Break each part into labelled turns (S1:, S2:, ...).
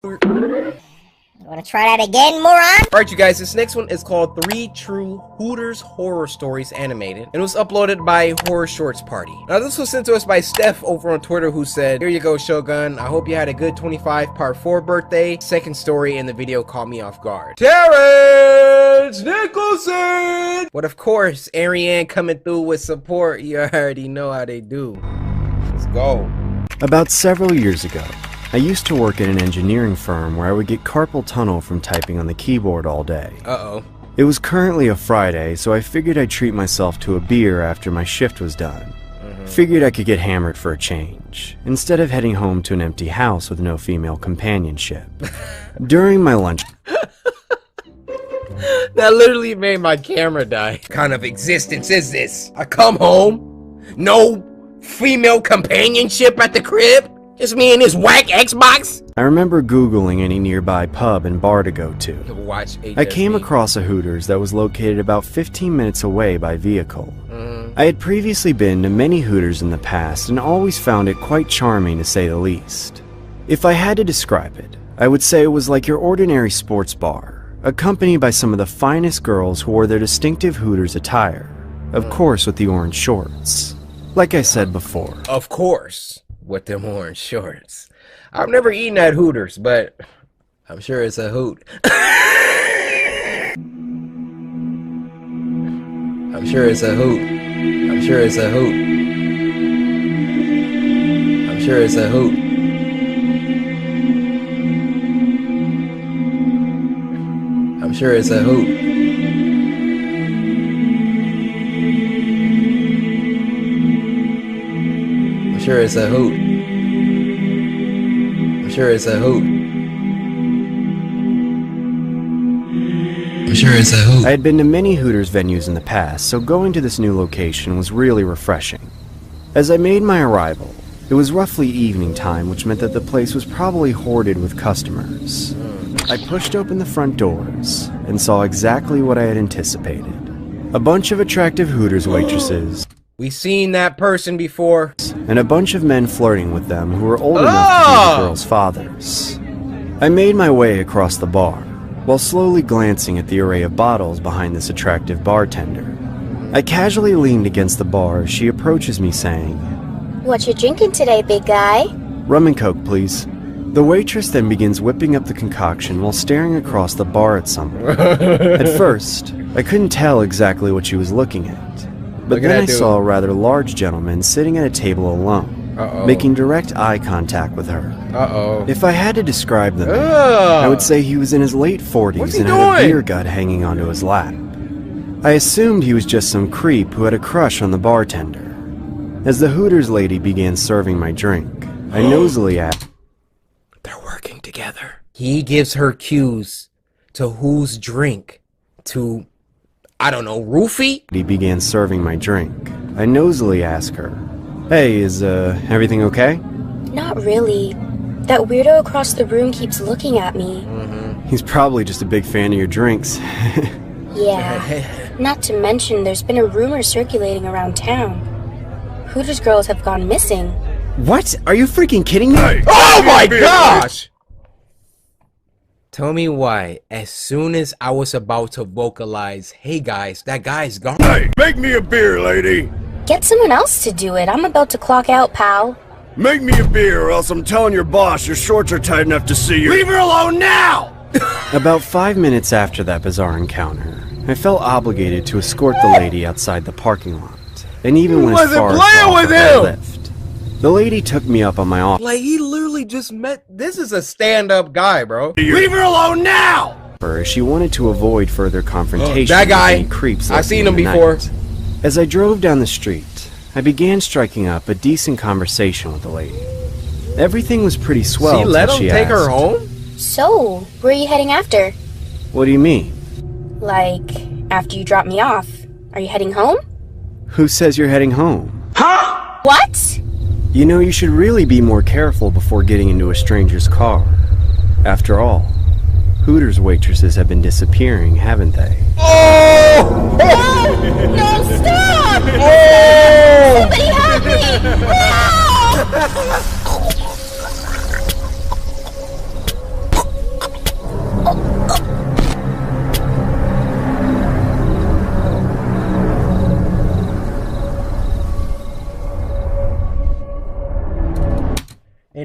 S1: Wanna try that again, moron?
S2: Alright, you guys, this next one is called 3 True Hooters Horror Stories Animated, and it was uploaded by Horror Shorts Party. Now, this was sent to us by Steph over on Twitter, who said, "Here you go, Shogun. I hope you had a good 25 part 4 birthday. Second story in the video caught me off guard. Terrence Nicholson!" But of course, Ariane coming through with support. You already know how they do. Let's go.
S3: About several years ago, I used to work at an engineering firm where I would get carpal tunnel from typing on the keyboard all day.
S2: Uh-oh.
S3: It was currently a Friday, so I figured I'd treat myself to a beer after my shift was done. Figured I could get hammered for a change, instead of heading home to an empty house with no female companionship. During my lunch...
S2: That literally made my camera die. What kind of existence is this? I come home, no female companionship at the crib? Just me and this whack Xbox?
S3: I remember Googling any nearby pub and bar to go to.
S2: Watch
S3: I came across a Hooters that was located about 15 minutes away by vehicle. I had previously been to many Hooters in the past and always found it quite charming, to say the least. If I had to describe it, I would say it was like your ordinary sports bar, accompanied by some of the finest girls who wore their distinctive Hooters attire, of course with the orange shorts. Like I said before.
S2: Of course. With them orange shorts. I've never eaten at Hooters, but I'm sure it's a hoot. I'm sure it's a hoot. I'm sure it's a hoot. I'm sure it's a hoot. I'm sure it's a hoot. I'm sure it's a hoot. I'm sure it's a hoot. I'm sure it's a hoot.
S3: I had been to many Hooters venues in the past, so going to this new location was really refreshing. As I made my arrival, it was roughly evening time, which meant that the place was probably hoarded with customers. I pushed open the front doors and saw exactly what I had anticipated. A bunch of attractive Hooters waitresses.
S2: We seen that person before.
S3: And a bunch of men flirting with them who were old enough to be the girls' fathers. I made my way across the bar, while slowly glancing at the array of bottles behind this attractive bartender. I casually leaned against the bar as she approaches me saying,
S1: What you drinking today, big guy?
S3: "Rum and Coke, please." The waitress then begins whipping up the concoction while staring across the bar at someone. At first, I couldn't tell exactly what she was looking at. But then I saw a rather large gentleman sitting at a table alone, making direct eye contact with her. If I had to describe the man, I would say he was in his late 40s and had a beer gut hanging onto his lap. I assumed he was just some creep who had a crush on the bartender. As the Hooters lady began serving my drink, I nosily asked,
S2: "They're working together." He gives her cues to whose drink to... I don't know, roofie?
S3: He began serving my drink. I nosily asked her, "Hey, is everything okay?"
S1: Not really. That weirdo across the room keeps looking at me.
S3: He's probably just a big fan of your drinks.
S1: Yeah. Not to mention, there's been a rumor circulating around town. Hooters girls have gone missing.
S3: What? Are you freaking kidding me?
S2: Hey, oh my gosh! Tell me why, as soon as I was about to vocalize, "Hey guys, that guy's gone."
S4: Hey, make me a beer, lady.
S1: Get someone else to do it. I'm about to clock out, pal.
S4: Make me a beer, or else I'm telling your boss your shorts are tight enough to see you. Leave her alone now!
S3: About 5 minutes after that bizarre encounter, I felt obligated to escort the lady outside the parking lot, and even went as far as to offer her a lift. The lady took me up on my offer.
S2: Like, he literally just met... This is a stand-up guy, bro.
S4: Leave her alone now!
S3: She wanted to avoid further confrontation
S2: that guy.
S3: with any creeps.
S2: I've seen him before.
S3: As I drove down the street, I began striking up a decent conversation with the lady. Everything was pretty swell.
S2: She let him take her home?
S1: So, where are you heading after?
S3: What do you mean?
S1: Like, after you drop me off. Are you heading home?
S3: Who says you're heading home?
S1: Huh? What?
S3: You know, you should really be more careful before getting into a stranger's car. After all, Hooters waitresses have been disappearing, haven't they?
S2: Oh!
S1: No! No, stop!
S2: Oh!
S1: Somebody help me! No!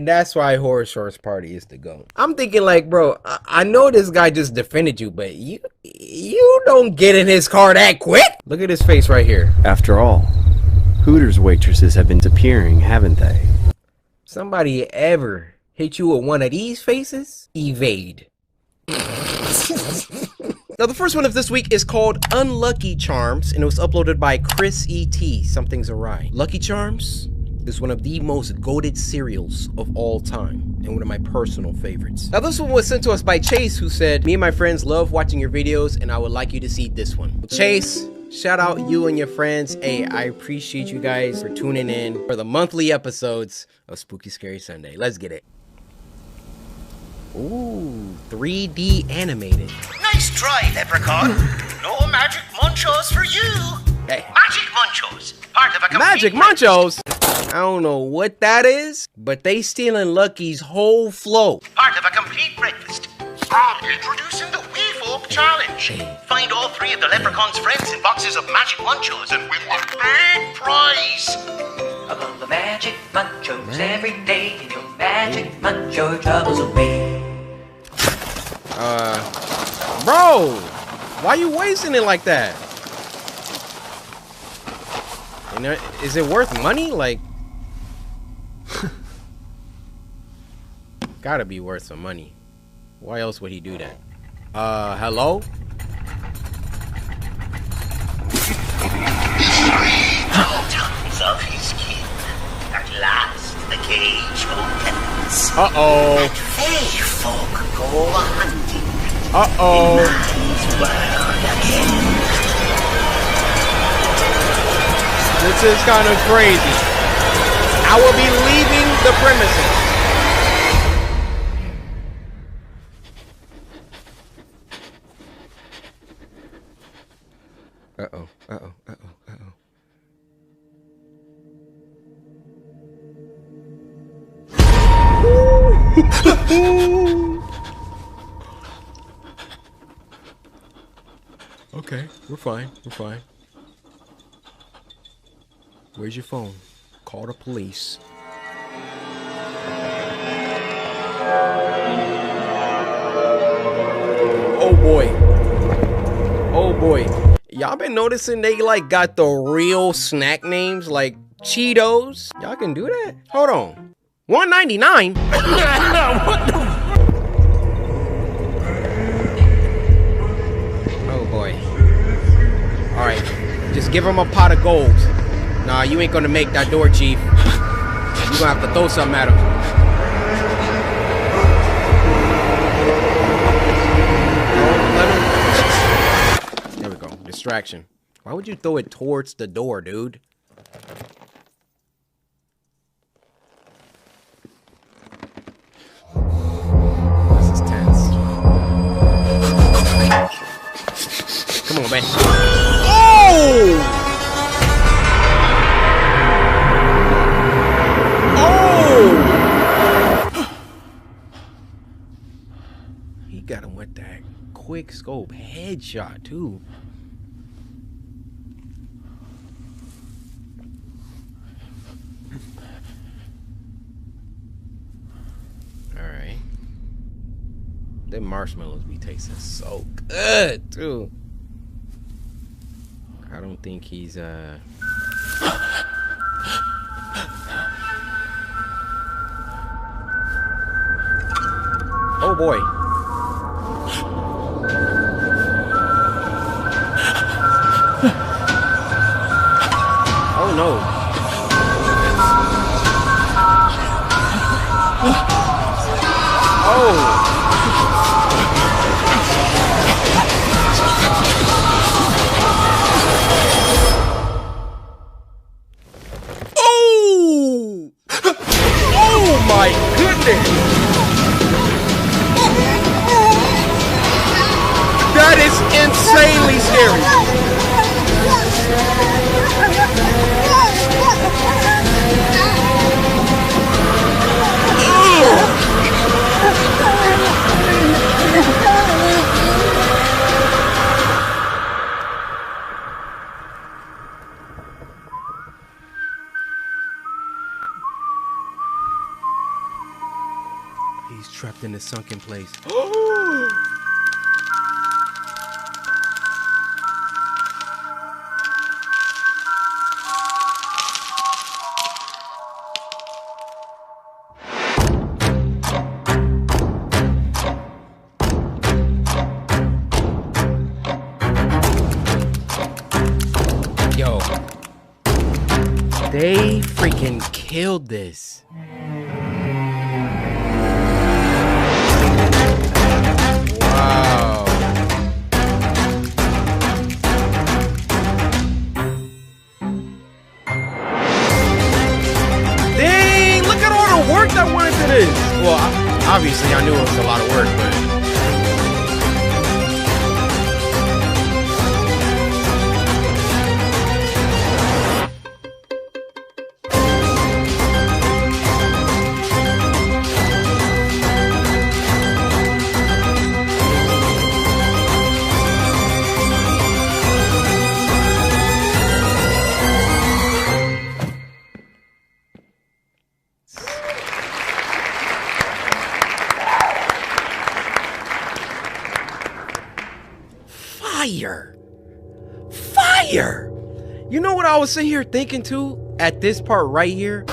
S2: And that's why Horror Shorts Party is the go. I'm thinking like, bro, I know this guy just defended you, but you don't get in his car that quick. Look at his face right here.
S3: After all, Hooters waitresses have been disappearing, haven't they?
S2: Somebody ever hit you with one of these faces? Evade. Now, the first one of this week is called Unlucky Charms, and it was uploaded by Chris E.T. Something's Awry. Lucky Charms is one of the most goated cereals of all time, and one of my personal favorites. Now, this one was sent to us by Chase, who said, "Me and my friends love watching your videos, and I would like you to see this one." Chase, shout out you and your friends. Hey, I appreciate you guys for tuning in for the monthly episodes of Spooky Scary Sunday. Let's get it. Ooh, 3D animated.
S5: Nice try, Leprechaun. No magic munchos for you.
S2: Hey.
S5: Magic munchos, part of a complete
S2: Magic Munchos? I don't know what that is, but they stealing Lucky's whole flow.
S5: Part of a complete breakfast. Introducing the Wee Folk Challenge. Find all 3 of the Leprechaun's friends in boxes of Magic Munchos and win the big prize.
S6: Among the Magic Munchos every day, and your Magic Muncho troubles away.
S2: Bro, why you wasting it like that? You know, is it worth money? Like, gotta be worth some money. Why else would he do that? Hello?
S5: Tongues of his kin. At last, the cage opens.
S2: Uh-oh.
S5: They folk go hunting.
S2: Uh-oh.
S5: Man's world again.
S2: This is kind of crazy. I will be leaving the premises. Uh-oh, uh-oh, uh-oh, uh-oh. Okay, we're fine, we're fine. Where's your phone? Call the police. Oh boy. Oh boy. Y'all been noticing they like got the real snack names like Cheetos? Y'all can do that? Hold on. $1.99? What the? Oh boy. Alright. Just give him a pot of gold. Nah, you ain't gonna make that door, Chief. You gonna have to throw something at him. Oh, let him. There we go. Distraction. Why would you throw it towards the door, dude? This is tense. Come on, man. Oh! He got him with that quick scope headshot too. All right. Them marshmallows be tasting so good too. I don't think he's Oh boy. Oh no. Oh. Oh. Oh my goodness. That is insanely scary. in a sunken place. Yo, they freaking killed this. Wow. Dang, look at all the work that went into this. Well, obviously I knew it was a lot of work, but fire. Fire. You know what I was sitting here thinking too at this part right here?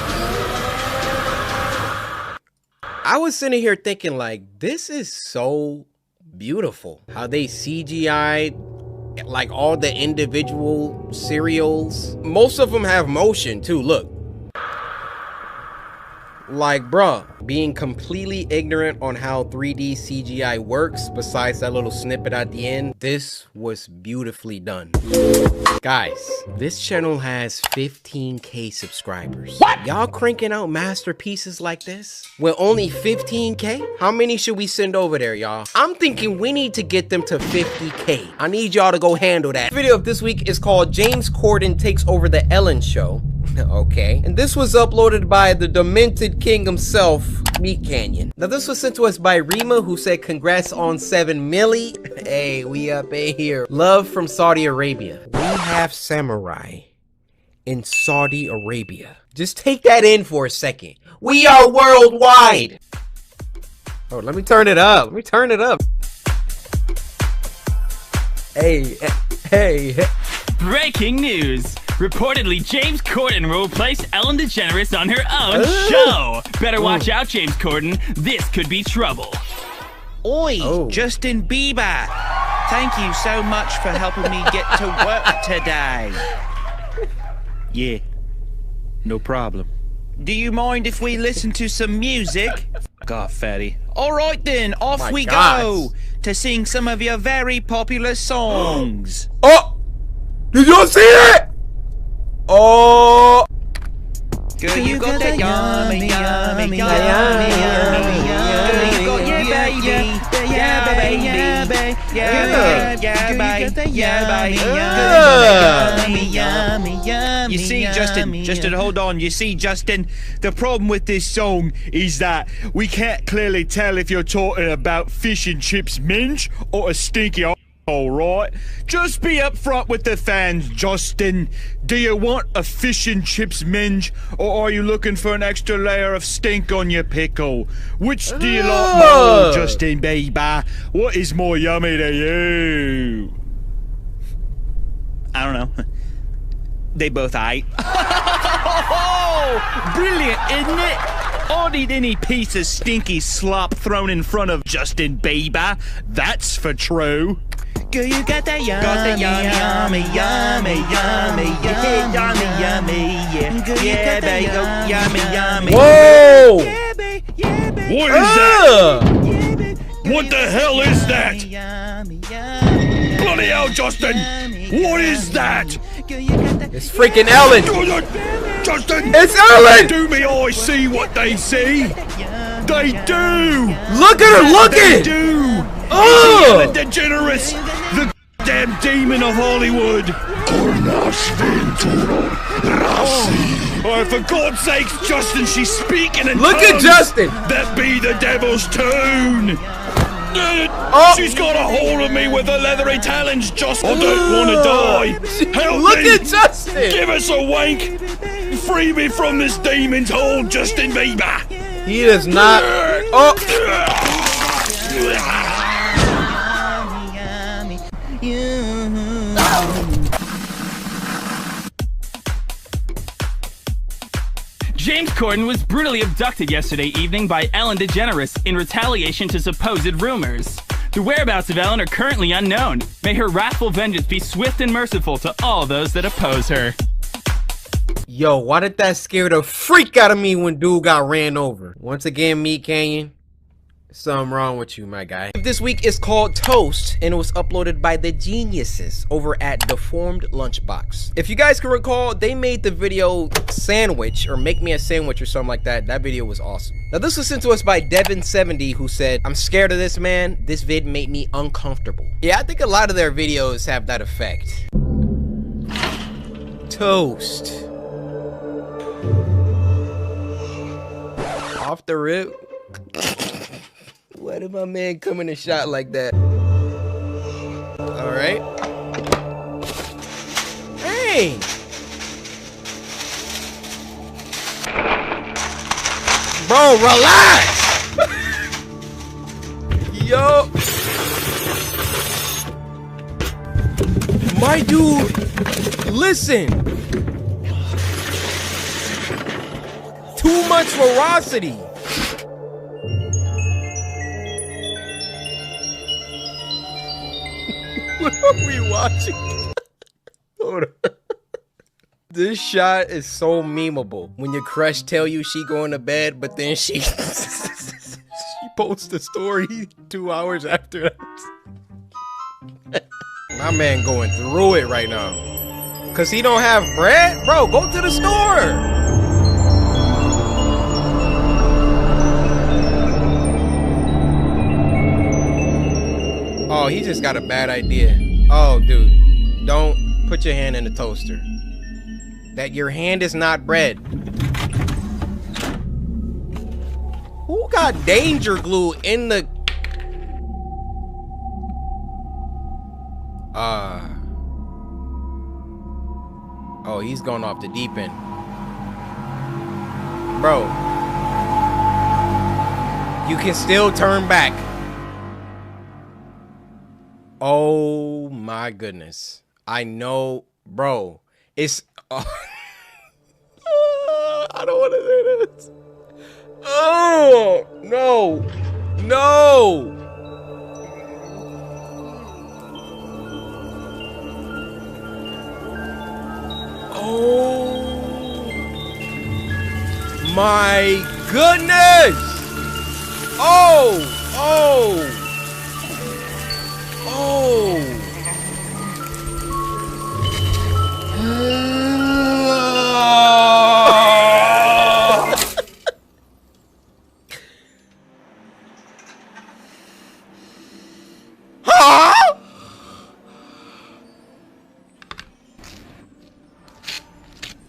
S2: I was sitting here thinking like, this is so beautiful. How they CGI'd like all the individual cereals. Most of them have motion too, look. Like, bruh, being completely ignorant on how 3D CGI works, besides that little snippet at the end, this was beautifully done. Guys, this channel has 15K subscribers. What? Y'all cranking out masterpieces like this with only 15K? How many should we send over there, y'all? I'm thinking we need to get them to 50K. I need y'all to go handle that. The video of this week is called James Corden Takes Over the Ellen Show. Okay, and this was uploaded by the demented king himself, Meat Canyon. Now this was sent to us by Rima, who said congrats on 7 milli. Hey, we up in here. Love from Saudi Arabia. We have samurai in Saudi Arabia. Just take that in for a second. We are worldwide. Oh, let me turn it up. Let me turn it up. Hey, hey.
S7: Breaking news. Reportedly, James Corden will replace Ellen DeGeneres on her own show. Better watch out, James Corden. This could be trouble.
S8: Oi, Justin Bieber. Thank you so much for helping me get to work today. Yeah, no problem. Do you mind if we listen to some music? God, fatty. All right then, off we go to sing some of your very popular songs.
S2: Oh, did y'all see that? Oh,
S8: girl, you got that yummy, yummy, yummy, yummy, yummy. You got your baby, yeah, baby, yeah, baby, yummy, yummy. You see, Justin, hold on. You see, Justin, the problem with this song is that we can't clearly tell if you're talking about fish and chips minge or a stinky. Alright, just be upfront with the fans, Justin. Do you want a fish and chips minge, or are you looking for an extra layer of stink on your pickle? Which do you like more, Justin Bieber? What is more yummy to you? I don't know. They both ate. Brilliant, isn't it? I'd eat any piece of stinky slop thrown in front of Justin Bieber. That's for true. Girl, you got that yummy, yummy, yummy, yummy, yummy, yummy, yeah. Yeah, baby, yummy, yummy.
S2: Whoa!
S8: Yeah, baby, yeah, baby.
S4: What is that? What the hell is that? Bloody hell, Justin! What is that?
S2: It's freaking Ellen!
S4: Justin!
S2: It's Ellen!
S4: Do me eyes see what they see? They do!
S2: Look at her looking!
S4: They do!
S2: Oh!
S4: Ellen DeGeneres, the damn demon of Hollywood! Oh, for God's sakes, Justin, she's speaking in
S2: Look
S4: tongues.
S2: at Justin!
S4: That be the devil's tune! She's got a hold of me with her leathery talons, Justin. I don't want to die. Help
S2: Look
S4: me.
S2: at Justin!
S4: Give us a wank. Free me from this demon's hold, Justin Bieber.
S2: He does not. Oh!
S7: Cordon was brutally abducted yesterday evening by Ellen DeGeneres in retaliation to supposed rumors. The whereabouts of Ellen are currently unknown. May her wrathful vengeance be swift and merciful to all those that oppose her.
S2: Yo, why did that scare the freak out of me when dude got ran over? Once again, Meat Canyon, something wrong with you, my guy. This week is called Toast, and it was uploaded by the geniuses over at Deformed Lunchbox. If you guys can recall, they made the video Sandwich, or Make Me a Sandwich or something like that. That video was awesome. Now this was sent to us by Devin70, who said, "I'm scared of this, man. This vid made me uncomfortable." Yeah, I think a lot of their videos have that effect. Toast. Off the rip. Why did my man come in a shot like that? All right. Hey. Bro, relax. Yo. My dude, listen. Too much ferocity. What are we watching? Hold on. This shot is so memeable. When your crush tell you she going to bed, but then she she posts a story 2 hours after that. My man going through it right now. Cause he don't have bread? Bro, go to the store. Oh, he just got a bad idea. Oh, dude, don't put your hand in the toaster. That your hand is not bread. Who got danger glue in the... Oh, he's going off the deep end. Bro. You can still turn back. Oh my goodness. I know, bro. It's I don't want to say this. Oh, no. No. Oh my goodness. Oh.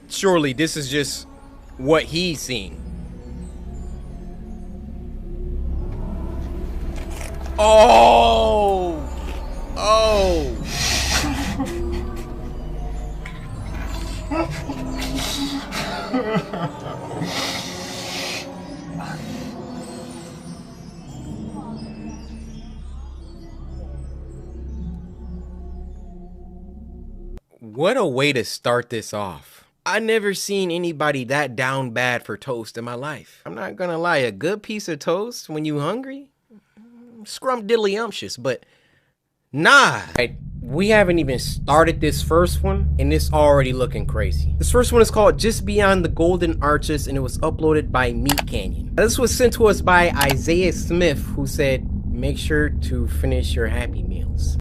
S2: Surely this is just what he's seeing. Oh. What a way to start this off. I never seen anybody that down bad for toast in my life. I'm not gonna lie, a good piece of toast when you hungry, scrumdiddlyumptious, but nah. We haven't even started this first one, and it's already looking crazy. This first one is called Just Beyond the Golden Arches, and it was uploaded by Meat Canyon. This was sent to us by Isaiah Smith, who said, "Make sure to finish your Happy Meals."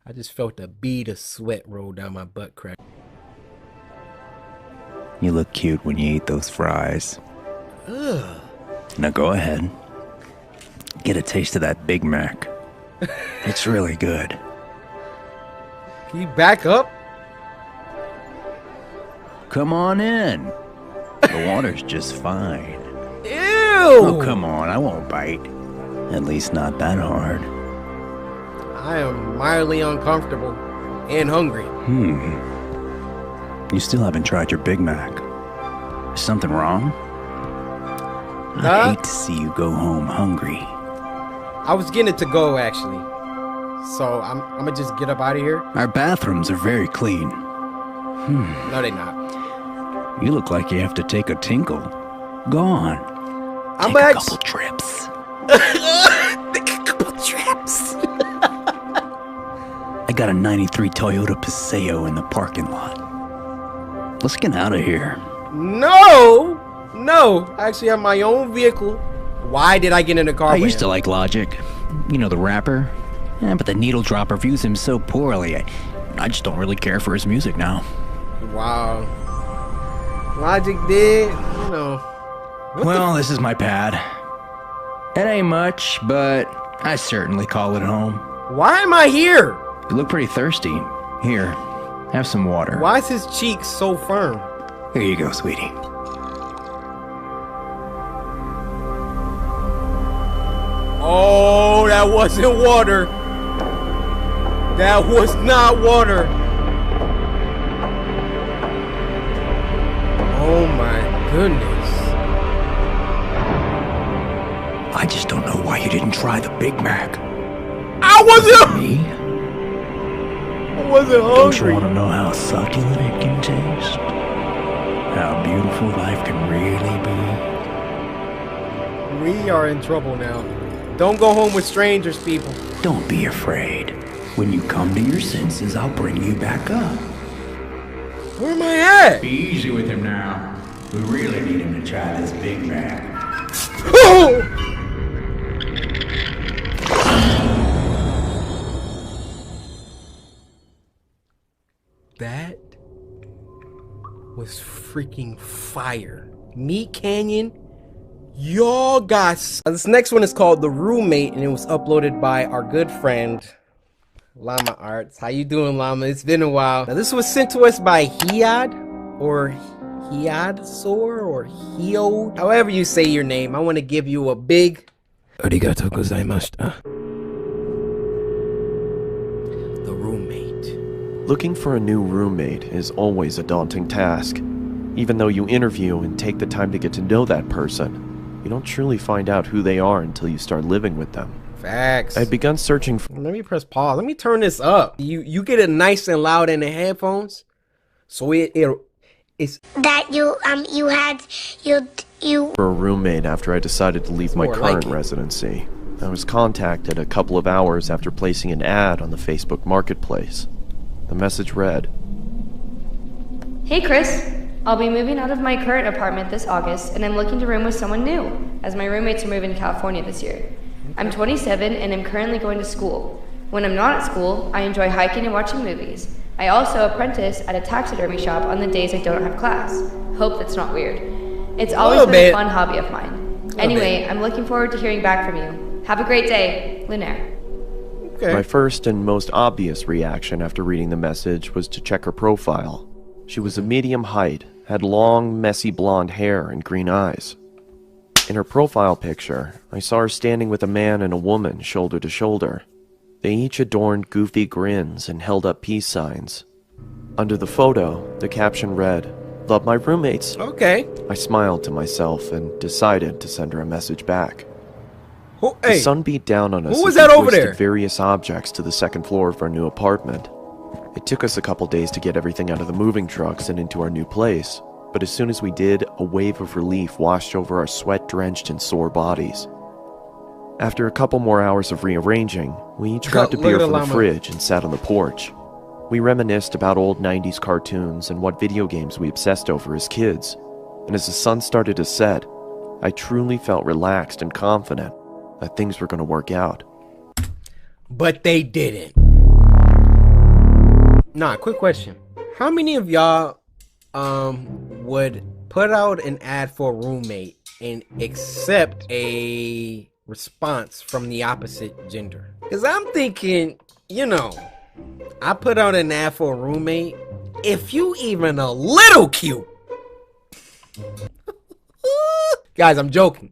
S2: I just felt a bead of sweat roll down my butt crack.
S9: You look cute when you eat those fries.
S2: Ugh.
S9: Now go ahead. Get a taste of that Big Mac. It's really good.
S2: Can you back up?
S9: Come on in. The water's just fine.
S2: Ew!
S9: Oh, come on. I won't bite. At least not that hard.
S2: I am mildly uncomfortable and hungry.
S9: You still haven't tried your Big Mac. Is something wrong? I hate to see you go home hungry.
S2: I was getting it to go, actually. So I'm gonna just get up out of here.
S9: Our bathrooms are very clean.
S2: No, they're not.
S9: You look like you have to take a tinkle. Go on.
S2: I'm
S9: take a couple trips.
S2: Take a couple trips.
S9: I got a 93 Toyota Paseo in the parking lot. Let's get out of here.
S2: No! No! I actually have my own vehicle. Why did I get in a car
S9: I
S2: with
S9: used to
S2: him?
S9: like Logic. You know, the rapper. Yeah, but the Needle Dropper views him so poorly. I just don't really care for his music now.
S2: Wow. Logic did, you know.
S9: Well, this is my pad. It ain't much, but I certainly call it home.
S2: Why am I here?
S9: You look pretty thirsty. Here, have some water.
S2: Why is his cheek so firm?
S9: Here you go, sweetie.
S2: Oh, that wasn't water. That was not water. Oh my goodness.
S9: I just don't know why you didn't try the Big Mac.
S2: I wasn't.
S9: Me?
S2: I wasn't hungry.
S9: Don't you want to know how succulent it can taste? How beautiful life can really be?
S2: We are in trouble now. Don't go home with strangers, people.
S9: Don't be afraid. When you come to your senses, I'll bring you back up.
S2: Where am I at?
S9: Be easy with him now. We really need him to try this Big Mac.
S2: Oh! That was freaking fire. Meat Canyon, y'all got. This next one is called The Roommate, and it was uploaded by our good friend Llama Arts. How you doing, Llama? It's been a while. Now this was sent to us by Hiad, or Hiadsor, or Hiod, however you say your name. I want to give you a big arigatou gozaimashita. The Roommate.
S3: Looking for a new roommate is always a daunting task. Even though you interview and take the time to get to know that person, you don't truly find out who they are until you start living with them.
S2: Facts.
S3: I'd begun searching for...
S2: Let me press pause. Let me turn this up. You get it nice and loud in the headphones, so it's
S10: that you
S3: for a roommate after I decided to leave my current residency. I was contacted a couple of hours after placing an ad on the Facebook Marketplace. The message read,
S11: "Hey Chris, I'll be moving out of my current apartment this August, and I'm looking to room with someone new, as my roommates are moving to California this year. I'm 27 and I'm currently going to school. When I'm not at school, I enjoy hiking and watching movies. I also apprentice at a taxidermy shop on the days I don't have class. Hope that's not weird. It's always been a fun hobby of mine. Anyway, I'm looking forward to hearing back from you. Have a great day, Lunaire."
S3: Okay. My first and most obvious reaction after reading the message was to check her profile. She was a medium height, had long, messy blonde hair and green eyes. In her profile picture, I saw her standing with a man and a woman shoulder to shoulder. They each adorned goofy grins and held up peace signs. Under the photo, the caption read, "Love my roommates."
S2: Okay.
S3: I smiled to myself and decided to send her a message back.
S2: Hey,
S3: the sun beat down on us.
S2: Who was
S3: as we
S2: that over
S3: hoisted
S2: there?
S3: various objects to the second floor of our new apartment. It took us a couple days to get everything out of the moving trucks and into our new place, but as soon as we did, a wave of relief washed over our sweat-drenched and sore bodies. After a couple more hours of rearranging, we each grabbed a beer from the fridge and sat on the porch. We reminisced about old 90s cartoons and what video games we obsessed over as kids, and as the sun started to set, I truly felt relaxed and confident that things were going to work out.
S2: But they didn't. Nah, quick question. How many of y'all would put out an ad for a roommate and accept a response from the opposite gender? Because I'm thinking, you know, I put out an ad for a roommate. If you even a little cute. Guys, I'm joking.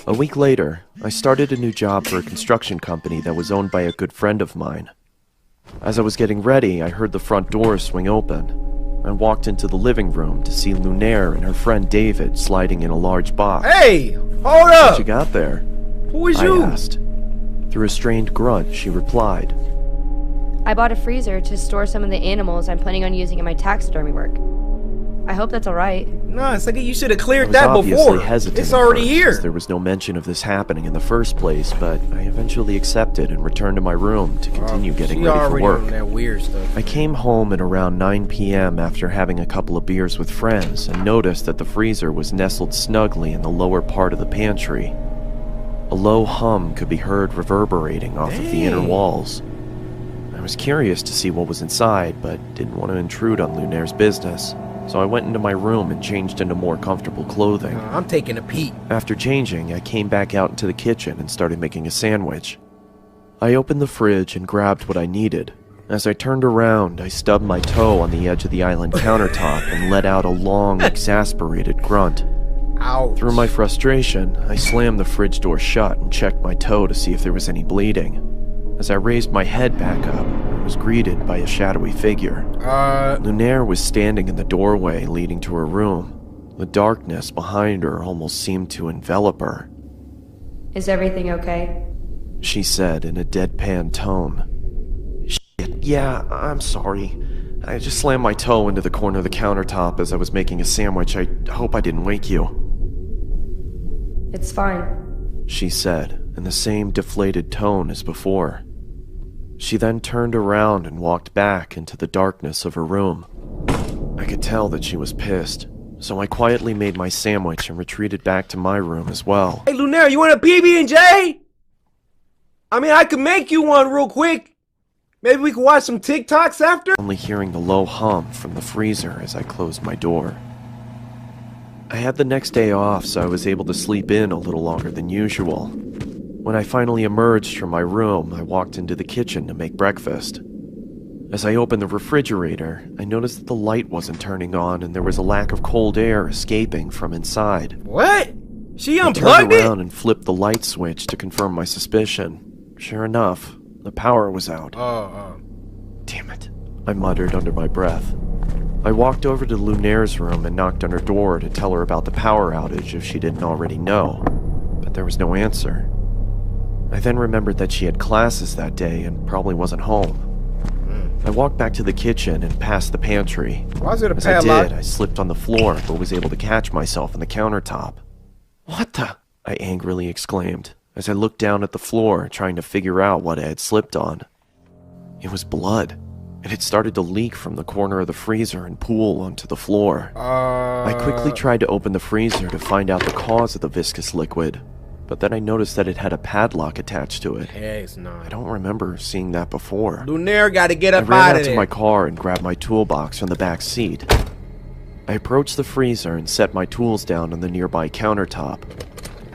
S3: A week later, I started a new job for a construction company that was owned by a good friend of mine. As I was getting ready, I heard the front door swing open. I walked into the living room to see Lunaire and her friend David sliding in a large box.
S2: Hey, hold up!
S3: What you got there?
S2: Who is you?
S3: I asked. Through a strained grunt, she replied,
S11: I bought a freezer to store some of the animals I'm planning on using in my taxidermy work. I hope that's alright.
S2: No, it's like you should have cleared that before. It's already here.
S10: There was no mention of this happening in the first place, but I eventually accepted and returned to my room to continue getting ready for work.
S2: That weird stuff.
S10: I came home at around 9 p.m. after having a couple of beers with friends and noticed that the freezer was nestled snugly in the lower part of the pantry. A low hum could be heard reverberating off of the inner walls. I was curious to see what was inside, but didn't want to intrude on Lunaire's business. So I went into my room and changed into more comfortable clothing.
S2: I'm taking a peek.
S10: After changing, I came back out into the kitchen and started making a sandwich. I opened the fridge and grabbed what I needed. As I turned around, I stubbed my toe on the edge of the island countertop and let out a long, exasperated grunt.
S2: Ouch.
S10: Through my frustration, I slammed the fridge door shut and checked my toe to see if there was any bleeding. As I raised my head back up, I was greeted by a shadowy figure. Lunaire was standing in the doorway leading to her room. The darkness behind her almost seemed to envelop her.
S11: Is everything okay?
S10: She said in a deadpan tone. Shit, yeah, I'm sorry. I just slammed my toe into the corner of the countertop as I was making a sandwich. I hope I didn't wake you.
S11: It's fine,
S10: she said, in the same deflated tone as before. She then turned around and walked back into the darkness of her room. I could tell that she was pissed, so I quietly made my sandwich and retreated back to my room as well.
S2: Hey, Lunaire, you want a PB&J? I mean, I could make you one real quick. Maybe we could watch some TikToks after?
S10: Only hearing the low hum from the freezer as I closed my door. I had the next day off, so I was able to sleep in a little longer than usual. When I finally emerged from my room, I walked into the kitchen to make breakfast. As I opened the refrigerator, I noticed that the light wasn't turning on and there was a lack of cold air escaping from inside.
S2: What? She unplugged
S10: I turned around and flipped the light switch to confirm my suspicion. Sure enough, the power was out. Damn it, I muttered under my breath. I walked over to Lunaire's room and knocked on her door to tell her about the power outage if she didn't already know, but there was no answer. I then remembered that she had classes that day and probably wasn't home. I walked back to the kitchen and past the pantry.
S2: Why is it a
S10: As
S2: padlock?
S10: I did, I slipped on the floor but was able to catch myself on the countertop. What the? I angrily exclaimed as I looked down at the floor trying to figure out what I had slipped on. It was blood. It had started to leak from the corner of the freezer and pool onto the floor. I quickly tried to open the freezer to find out the cause of the viscous liquid, but then I noticed that it had a padlock attached to it.
S2: Heck no.
S10: I don't remember seeing that before.
S2: Lunaire gotta get up
S10: I ran
S2: out
S10: out
S2: of
S10: to
S2: there.
S10: my car and grabbed my toolbox from the back seat. I approached the freezer and set my tools down on the nearby countertop.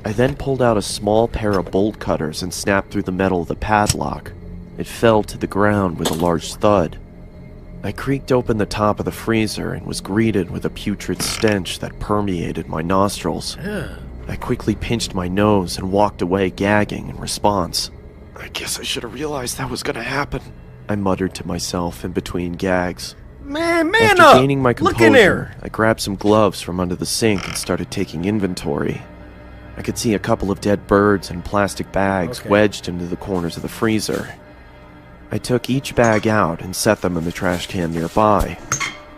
S10: I then pulled out a small pair of bolt cutters and snapped through the metal of the padlock. It fell to the ground with a large thud. I creaked open the top of the freezer and was greeted with a putrid stench that permeated my nostrils. I quickly pinched my nose and walked away gagging in response. I guess I should have realized that was gonna happen, I muttered to myself in between gags.
S2: Man
S10: After
S2: up!
S10: gaining my
S2: Look in there!
S10: composure, I grabbed some gloves from under the sink and started taking inventory. I could see a couple of dead birds and plastic bags wedged into the corners of the freezer. I took each bag out and set them in the trash can nearby.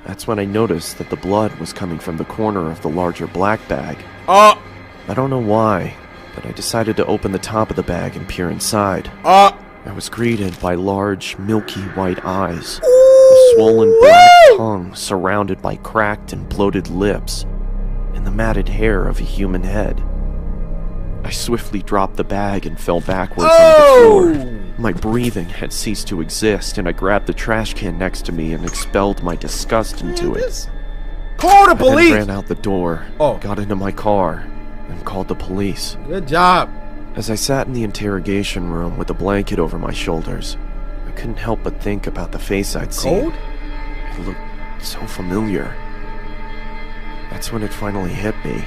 S10: That's when I noticed that the blood was coming from the corner of the larger black bag. I don't know why, but I decided to open the top of the bag and peer inside. I was greeted by large, milky white eyes, a swollen black tongue surrounded by cracked and bloated lips, and the matted hair of a human head. I swiftly dropped the bag and fell backwards on the floor. My breathing had ceased to exist, and I grabbed the trash can next to me and expelled my disgust into it.
S2: Call the police!
S10: I then ran out the door, got into my car, and called the police.
S2: Good job.
S10: As I sat in the interrogation room with a blanket over my shoulders, I couldn't help but think about the face I'd seen.
S2: Cold?
S10: It looked so familiar. That's when it finally hit me.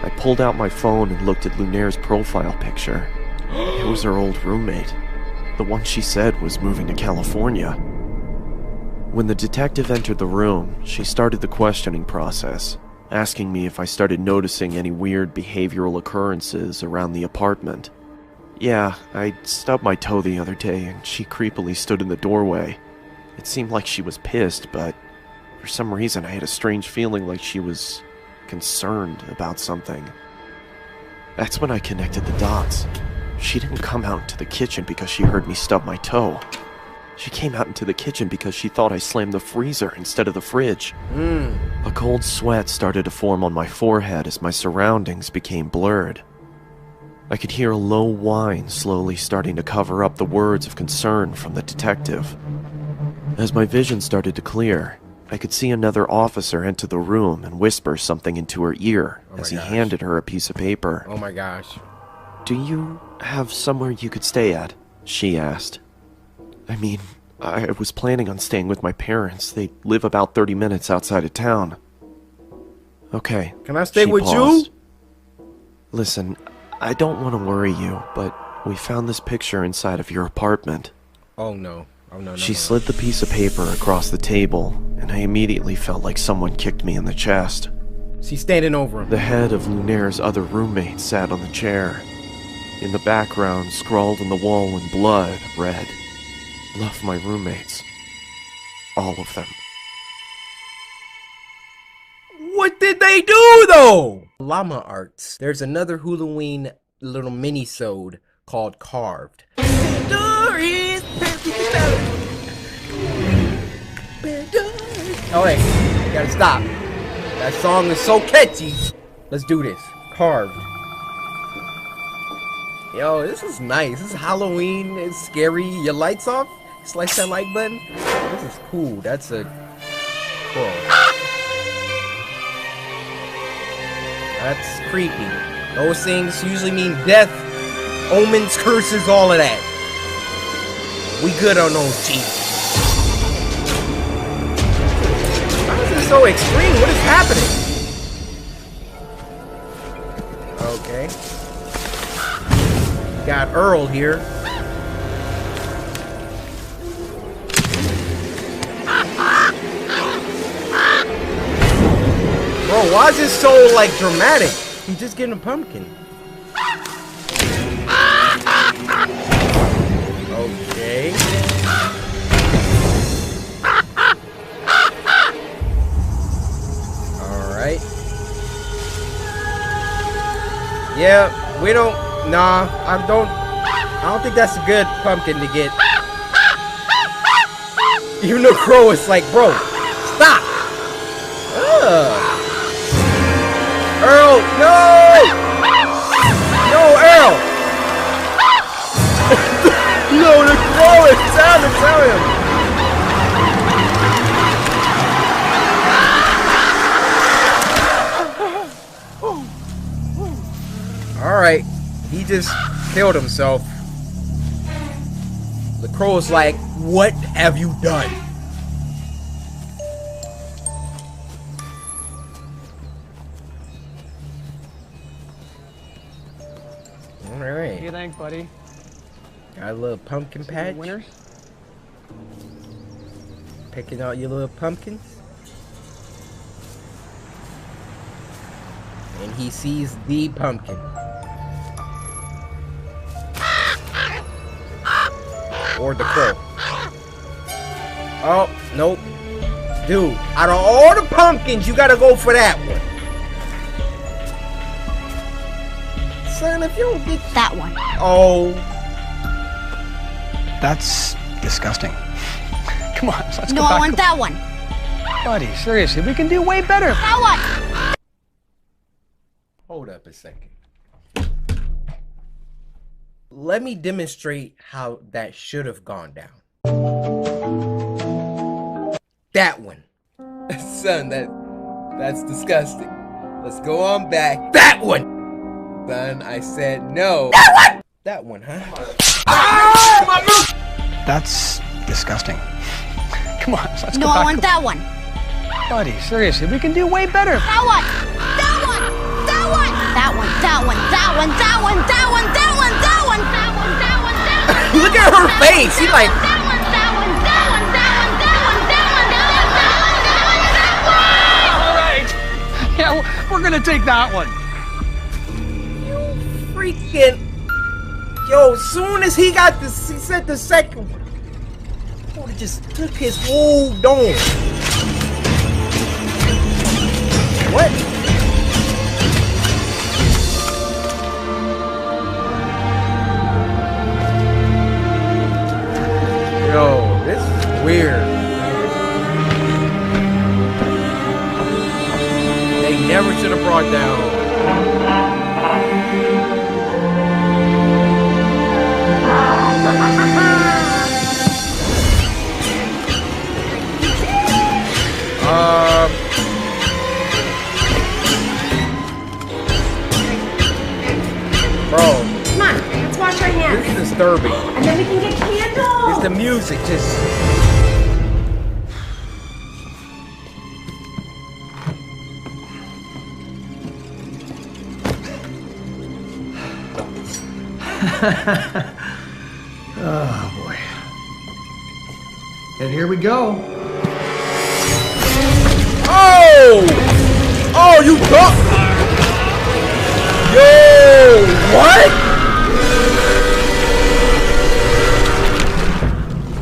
S10: I pulled out my phone and looked at Lunaire's profile picture. It was her old roommate, the one she said was moving to California. When the detective entered the room, she started the questioning process, asking me if I started noticing any weird behavioral occurrences around the apartment. Yeah, I stubbed my toe the other day and she creepily stood in the doorway. It seemed like she was pissed, but for some reason I had a strange feeling like she was concerned about something. That's when I connected the dots. She didn't come out into the kitchen because she heard me stub my toe. She came out into the kitchen because she thought I slammed the freezer instead of the fridge. A cold sweat started to form on my forehead as my surroundings became blurred. I could hear a low whine slowly starting to cover up the words of concern from the detective. As my vision started to clear, I could see another officer enter the room and whisper something into her ear as he handed her a piece of paper.
S2: Oh my gosh.
S10: "Do you have somewhere you could stay at?" she asked. I mean, I was planning on staying with my parents. They live about 30 minutes outside of town. Okay.
S2: Can I stay with you?
S10: Listen, I don't want to worry you, but we found this picture inside of your apartment.
S2: Oh no. Oh no.
S10: She slid the piece of paper across the table, and I immediately felt like someone kicked me in the chest.
S2: She's standing over him.
S10: The head of Lunaire's other roommate sat on the chair. In the background, scrawled on the wall in blood, read, "Love my roommates. All of them."
S2: What did they do though? Llama Arts. There's another Halloween little mini-sode called Carved. Oh wait, gotta stop. That song is so catchy. Let's do this. Carved. Yo, this is nice. This is Halloween. It's scary. Your lights off? Slice that like button. This is cool. That's a cool. That's creepy. Those things usually mean death, omens, curses, all of that. We good on those, G. Why is this so extreme? What is happening? Okay. Got Earl here. Bro, why is this so, like, dramatic? He's just getting a pumpkin. Okay. Alright. Yeah, we don't... Nah, I don't think that's a good pumpkin to get. Even the crow is like, bro, stop! Earl, no! No, Earl! No, the crow is trying to tell him. Alright, he just killed himself. The crow is like, what have you done? Alright.
S12: What do you think, buddy?
S2: Got a little pumpkin patch.
S12: Winners?
S2: Picking out your little pumpkins. And he sees the pumpkin. Or the crow. Oh, nope. Dude, out of all the pumpkins, you gotta go for that one. Son, if you don't get
S13: that one.
S2: Oh.
S12: That's disgusting. Come on, let's go
S13: No,
S12: back.
S13: I want that one.
S12: Buddy, seriously, we can do way better.
S13: That one.
S2: Hold up a second. Let me demonstrate how that should have gone down. That one. Son, that's disgusting. Let's go on back. That one! Son, I said no. That one! That one, huh? Oh, my mouth!
S12: That's disgusting. Come on, let's
S13: No,
S12: go back.
S13: I want that one.
S12: Buddy, seriously, we can do way better.
S13: That one. That one. That one. That one. That one. That one. That one. That one. That one. That one. That one. That one. That one.
S2: Look at her face. She's like.
S13: That one. That one. That one. That one. That one. That one. That one.
S12: All right. Yeah, we're gonna take that one.
S2: Freaking. Yo, soon as he got he said the second one. Oh, it just took his whole dome. What? Yo, this is weird. They never should have brought down. Bro.
S14: Come on, let's wash our hands.
S2: This is disturbing.
S14: And then we can get candles.
S2: It's the music, just.
S15: Oh boy. And here we go.
S2: Oh! Oh, you thought? Yo, what?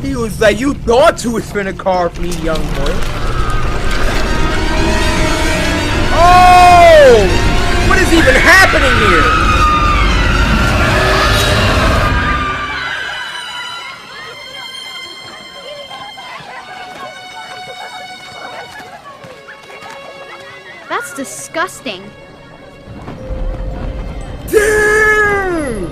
S2: He was like, you thought you was finna carve me, young boy. Oh! What is even happening here?
S13: That's disgusting.
S2: Damn!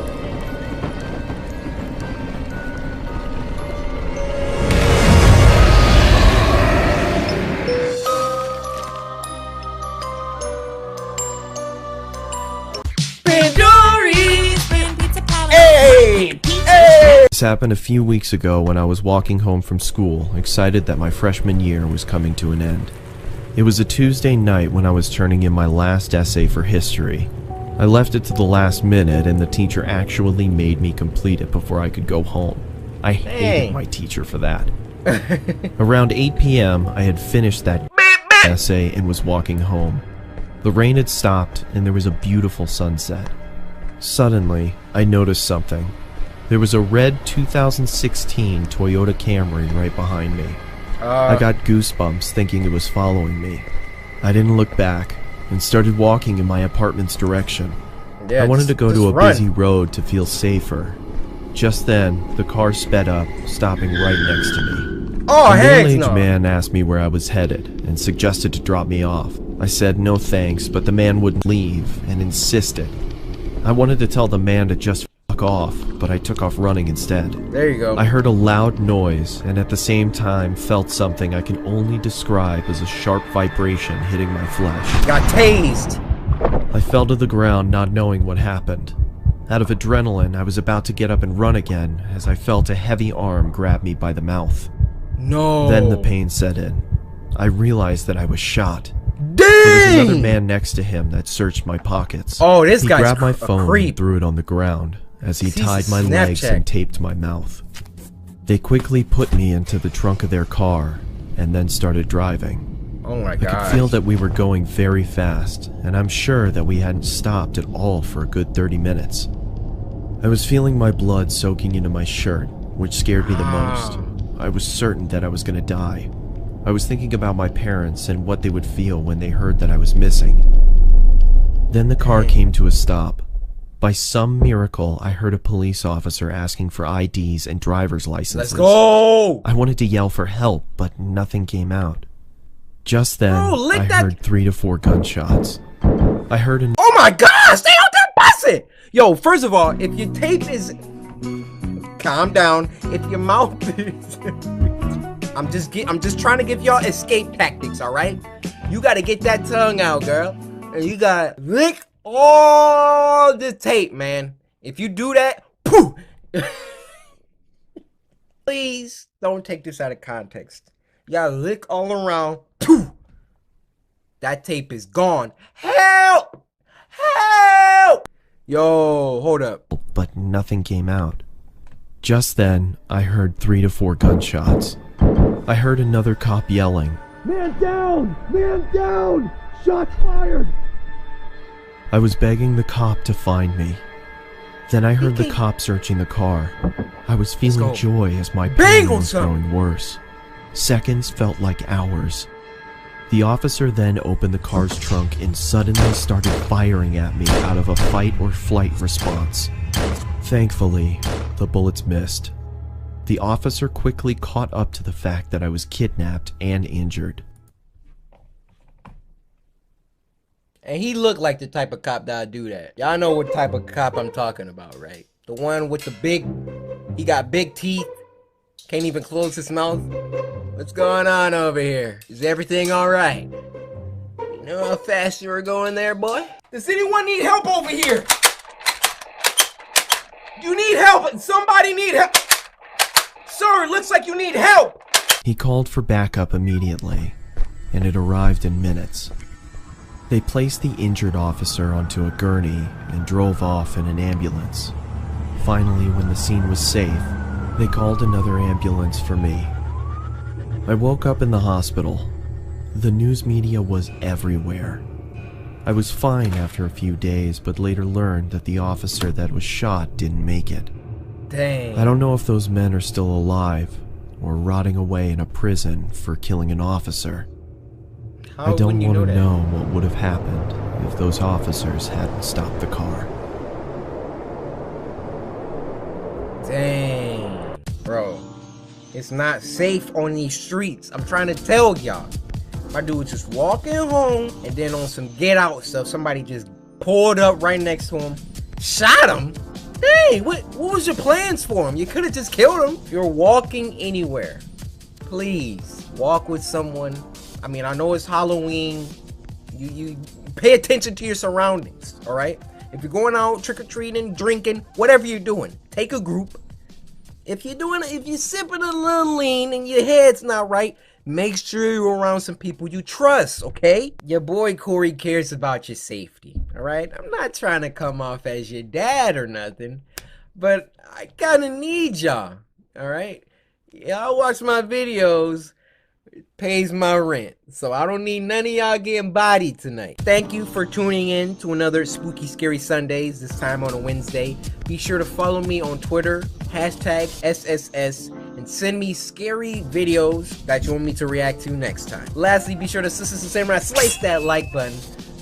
S2: Hey! Hey!
S10: This happened a few weeks ago when I was walking home from school, excited that my freshman year was coming to an end. It was a Tuesday night when I was turning in my last essay for history. I left it to the last minute and the teacher actually made me complete it before I could go home. I hated my teacher for that. Around 8 p.m. I had finished that essay and was walking home. The rain had stopped and there was a beautiful sunset. Suddenly, I noticed something. There was a red 2016 Toyota Camry right behind me. I got goosebumps thinking it was following me. I didn't look back and started walking in my apartment's direction.
S2: Yeah,
S10: I wanted to go to a
S2: run.
S10: busy road to feel safer. Just then, the car sped up, stopping right next to me.
S2: Oh,
S10: a
S2: heck
S10: middle-aged
S2: no.
S10: man asked me where I was headed and suggested to drop me off. I said no thanks, but the man wouldn't leave and insisted. I wanted to tell the man to just fuck off, but I took off running instead.
S2: There you go.
S10: I heard a loud noise and at the same time felt something I can only describe as a sharp vibration hitting my flesh.
S2: Got tased.
S10: I fell to the ground not knowing what happened. Out of adrenaline, I was about to get up and run again as I felt a heavy arm grab me by the mouth.
S2: No.
S10: Then the pain set in. I realized that I was shot.
S2: Dang!
S10: There was another man next to him that searched my pockets.
S2: Oh, this guy's
S10: He grabbed my
S2: a
S10: phone
S2: creep.
S10: and threw it on the ground as he
S2: He's
S10: tied
S2: a
S10: my legs
S2: Snapchat.
S10: and taped my mouth. They quickly put me into the trunk of their car and then started driving.
S2: Oh my
S10: I could
S2: god.
S10: feel that we were going very fast, and I'm sure that we hadn't stopped at all for a good 30 minutes. I was feeling my blood soaking into my shirt, which scared me the most. I was certain that I was gonna die. I was thinking about my parents and what they would feel when they heard that I was missing. Then the car came to a stop. By some miracle, I heard a police officer asking for IDs and driver's licenses.
S2: Let's go!
S10: I wanted to yell for help, but nothing came out. Just then, I heard 3 to 4 gunshots. I heard an—
S2: Oh my god! Stay out there, bust it! Yo, first of all, if your tape is... Calm down. If your mouth is... I'm just trying to give y'all escape tactics, alright? You gotta get that tongue out, girl. And you gotta lick all the tape, man. If you do that, poof! Please don't take this out of context. You gotta lick all around, poof! That tape is gone. Help! Help! Yo, hold up.
S10: but nothing came out. Just then, I heard 3 to 4 gunshots. I heard another cop yelling.
S16: Man down! Man down! Shots fired!
S10: I was begging the cop to find me.
S3: Then I heard the cop searching the car. I was feeling joy as my pain was growing worse. Seconds felt like hours. The officer then opened the car's trunk and suddenly started firing at me out of a fight or flight response. Thankfully, the bullets missed. The officer quickly caught up to the fact that I was kidnapped and injured.
S2: And he looked like the type of cop that'd do that. Y'all know what type of cop I'm talking about, right? The one with the he got big teeth, can't even close his mouth. What's going on over here? Is everything alright? You know how fast you were going there, boy? Does anyone need help over here? You need help! Somebody need help! Sir, it looks like you need help!
S3: He called for backup immediately, and it arrived in minutes. They placed the injured officer onto a gurney and drove off in an ambulance. Finally, when the scene was safe, they called another ambulance for me. I woke up in the hospital. The news media was everywhere. I was fine after a few days, but later learned that the officer that was shot didn't make it.
S2: Dang.
S3: I don't know if those men are still alive or rotting away in a prison for killing an officer. I don't want to know what would have happened if those officers hadn't stopped the car.
S2: Dang. Bro, it's not safe on these streets. I'm trying to tell y'all. My dude was just walking home, and then on some get out stuff, somebody just pulled up right next to him, shot him. Dang, what was your plans for him? You could have just killed him. If you're walking anywhere, please walk with someone. I mean, I know it's Halloween. You pay attention to your surroundings, all right? If you're going out trick-or-treating, drinking, whatever you're doing, take a group. If you're sipping a little lean and your head's not right, make sure you're around some people you trust, okay? Your boy Corey cares about your safety, all right? I'm not trying to come off as your dad or nothing, but I kind of need y'all, all right? Y'all watch my videos. It pays my rent, so I don't need none of y'all getting bodied tonight. Thank you for tuning in to another Spooky Scary Sundays, this time on a Wednesday. Be sure to follow me on Twitter, #SSS, and send me scary videos that you want me to react to next time. Lastly, be sure to Samurai slice that like button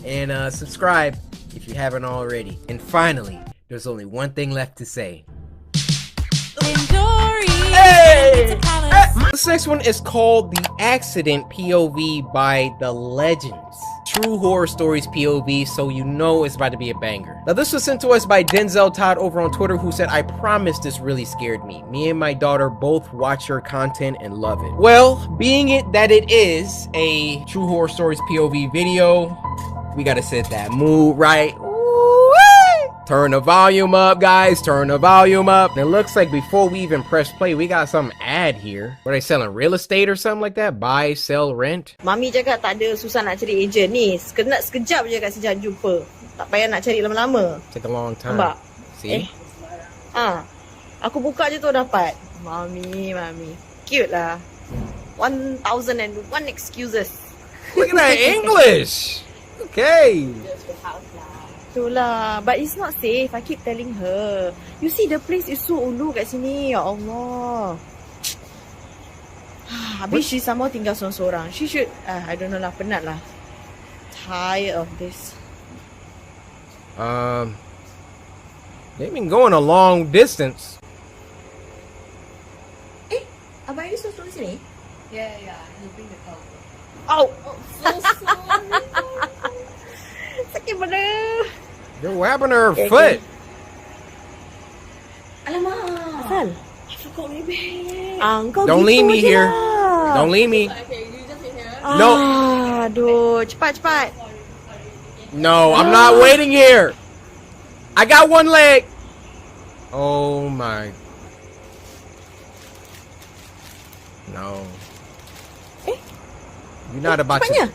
S2: and subscribe if you haven't already. And finally, there's only one thing left to say. Hey! This next one is called The Accident POV by The Legends. True horror stories POV, so you know it's about to be a banger. Now this was sent to us by Denzel Todd over on Twitter, who said, I promise this really scared me. Me and my daughter both watch your content and love it. Well, being it that it is a True Horror Stories POV video, we gotta set that mood right. Turn the volume up, guys. Turn the volume up. And it looks like before we even press play, we got some ad here. What are they selling? Real estate or something like that? Buy, sell, rent?
S17: Mami cakap tak ada susah nak cari agent ni. Sekejap je kat sejam jumpa. Tak payah nak cari lama-lama.
S2: Take a long time.
S17: Nampak?
S2: See?
S17: Aku buka je tu dapat. Mami. Cute lah. 1001 excuses.
S2: Look at that English. Okay.
S17: Itulah, but it's not safe. I keep telling her. You see, the place is so ulu kat sini. Ya Allah. Habis she sama tinggal seorang-seorang. She should, I don't know lah, penat lah. Tired of this.
S2: They've been going a long distance.
S17: Abang you still tulis sini?
S14: Yeah, helping the cow.
S17: Oh,
S14: so sorry.
S17: Sakit pada.
S2: Yo, what happened to her foot?
S17: Alamak. Asal? I forgot my bag.
S2: Don't leave me here. Don't leave me.
S14: Okay, you just sit here.
S2: No.
S17: Aduh, cepat.
S2: No, I'm not waiting here. I got one leg. Oh my. No. You're not about to.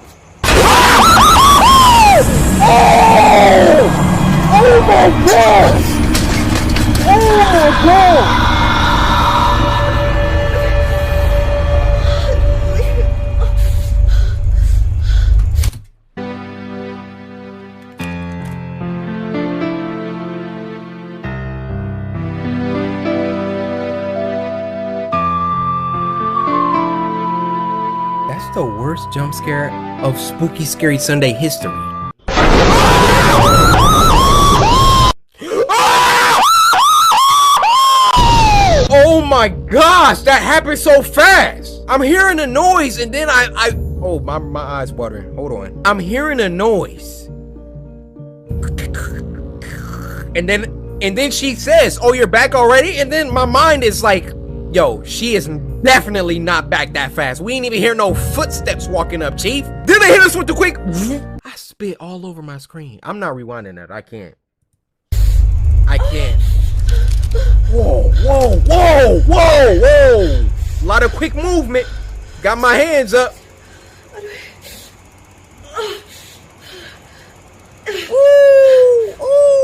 S16: Oh my god! Oh my god!
S2: the worst jump scare of Spooky Scary Sunday history. Oh my gosh, that happened so fast. I'm hearing a noise and then oh, my eyes watering. Hold on. I'm hearing a noise. And then she says, "Oh, you're back already?" And then my mind is like, yo, she is definitely not back that fast. We ain't even hear no footsteps walking up, Chief. Then they hit us with the quick. I spit all over my screen. I'm not rewinding that. I can't. Whoa, whoa, whoa, whoa, whoa. A lot of quick movement. Got my hands up. Ooh, ooh, ooh.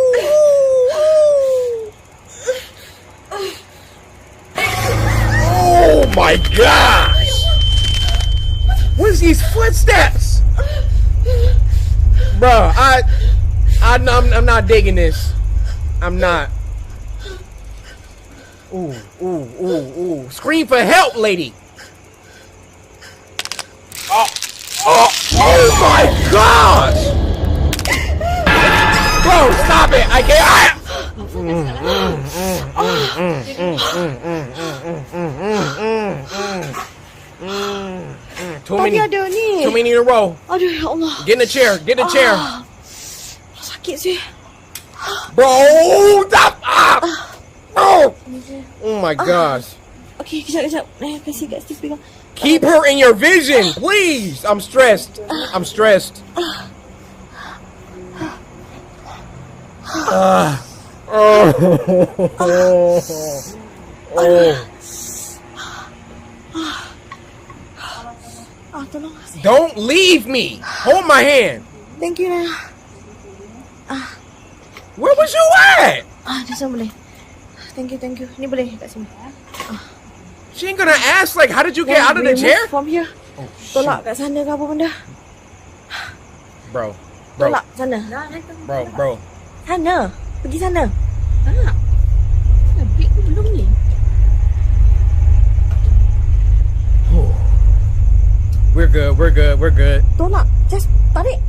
S2: Oh my gosh! What is these footsteps? Bro, I'm not digging this. I'm not. Ooh, ooh, ooh, ooh. Scream for help, lady. Oh my gosh! Bro, stop it! I can't. Too many in a row.
S17: Aduh, ya Allah.
S2: Get in the chair. Get in the chair.
S17: Sakit sih.
S2: Bro, stop! Oh my gosh.
S17: Okay, kejap. Kasih kat Steve pegang.
S2: Keep her in your vision, please. I'm stressed. I'm stressed.
S17: Tolong.
S2: Don't leave me. Hold my hand.
S17: Thank you, Nana.
S2: Where was you at?
S17: Dah sama boleh. Thank you. Ni boleh kat sini.
S2: She ain't gonna ask like, how did you get out of the chair?
S17: From here. Tolak kat sana ke apa benda?
S2: Bro.
S17: Tolak sana.
S2: Bro.
S17: Sana. Pergi sana.
S14: Big tu belum ni.
S2: We're good.
S17: Tolak. Just tarik.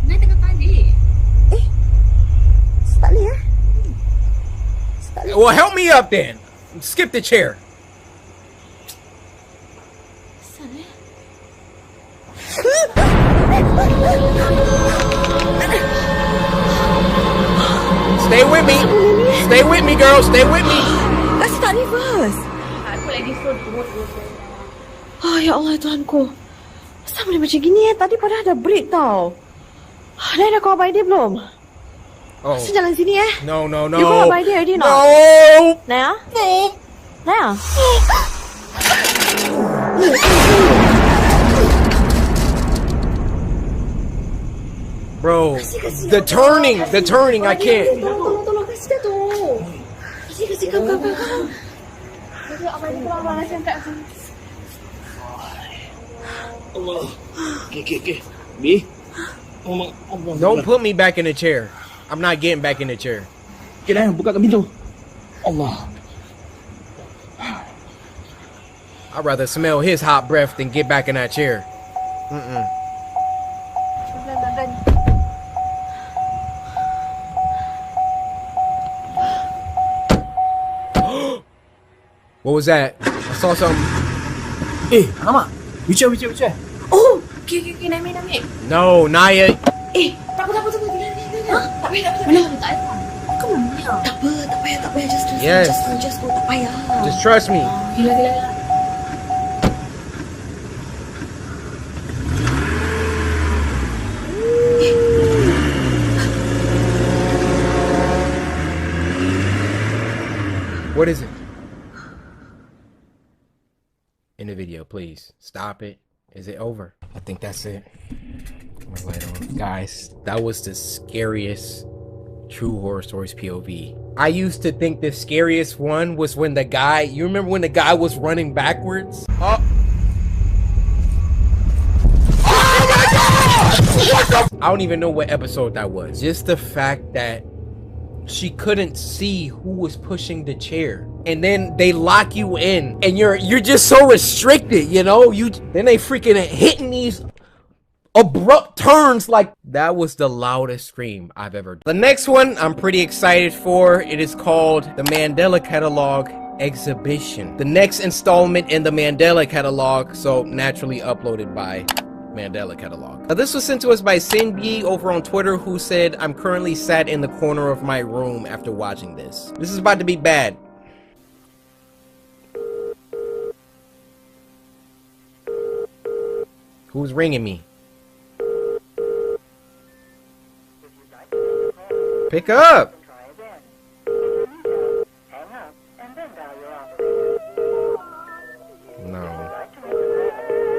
S14: Nak tengah tarik.
S17: Tak boleh
S2: Well, help me up then. Skip the chair. Stay with me, girl. Stay with me.
S17: Kasih tak reverse.
S14: Aku lagi slow.
S17: Oh, ya Allah, Tuhanku. Kenapa boleh macam gini Tadi padahal ada break tau. Dah ada kau abang dia belum?
S2: Oh.
S17: Kasih jalan sini
S2: No.
S17: You go abang dia already not?
S2: No.
S17: Naya? Naya?
S2: Bro, the turning, I can't.
S17: Tolong, kasih dah tu. Kasih, kau. Jadi abang dia keluar lah, angkat.
S18: Allah. Okay. Me? Allah.
S2: Don't put me back in the chair. I'm not getting back in the chair.
S18: Okay dah, buka pintu. Allah.
S2: I'd rather smell his hot breath than get back in that chair. What was that? I saw something.
S18: Alamak. Which chair?
S14: Oh, okay, naik.
S2: No, Naya.
S14: Tak apa. Tak payah. Kau mana? Tak payah. Just go. Tak payah.
S2: Just trust me.
S14: Gila.
S2: What is it? In the video, please stop it. Is it over? I think that's it. Guys, that was the scariest True Horror Stories POV. I used to think the scariest one was when the guy, you remember when the guy was running backwards? Oh my God! What the? I don't even know what episode that was. Just the fact that she couldn't see who was pushing the chair. And then they lock you in and you're just so restricted, you know? Then they freaking hitting these abrupt turns. Like, that was the loudest scream I've ever done. The next one I'm pretty excited for. It is called the Mandela Catalog Exhibition. The next installment in the Mandela Catalog, so naturally uploaded by Mandela Catalog. Now, this was sent to us by Cindy over on Twitter, who said, I'm currently sat in the corner of my room after watching this. This is about to be bad. Who's ringing me? Pick up! No.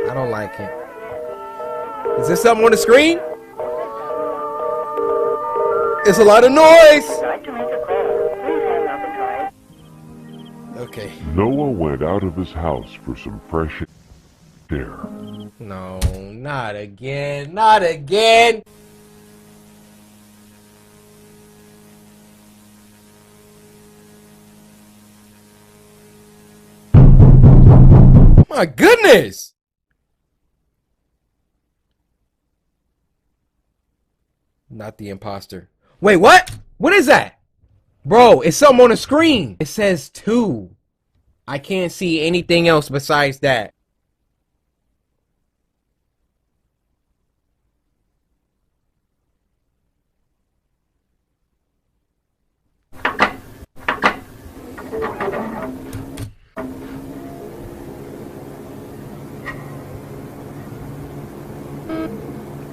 S2: I don't like it. Is there something on the screen? It's a lot of noise! Okay.
S19: Noah went out of his house for some fresh air.
S2: No, not again. Not again! My goodness! Not the imposter. Wait, what? What is that? Bro, it's something on the screen. It says 2. I can't see anything else besides that.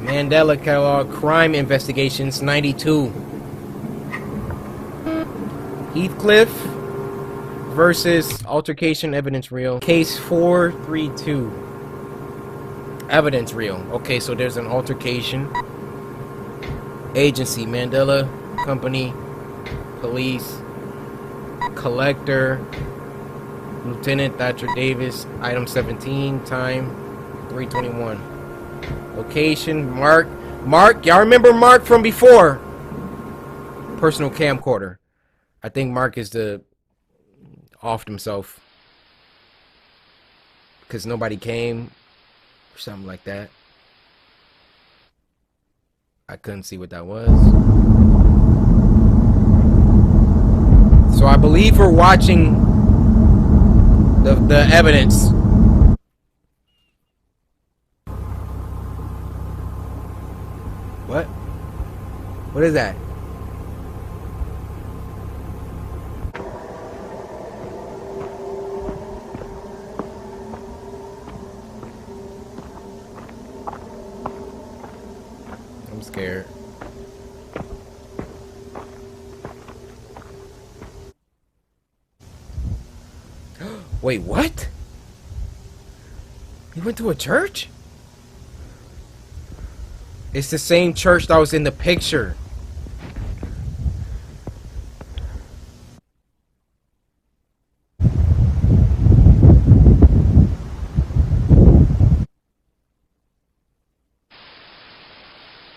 S2: Mandela Catalog Crime Investigations 92. Heathcliff versus Altercation Evidence Reel. Case 432. Evidence Reel. Okay, so there's an altercation. Agency: Mandela Company, Police, Collector, Lieutenant Thatcher Davis. Item 17. Time 3:21. Location: Mark. Y'all remember Mark from before? Personal camcorder. I think Mark is the offed himself because nobody came or something like that. I couldn't see what that was. So I believe we're watching the evidence. What? What is that? I'm scared. Wait, what? You went to a church? It's the same church that was in the picture.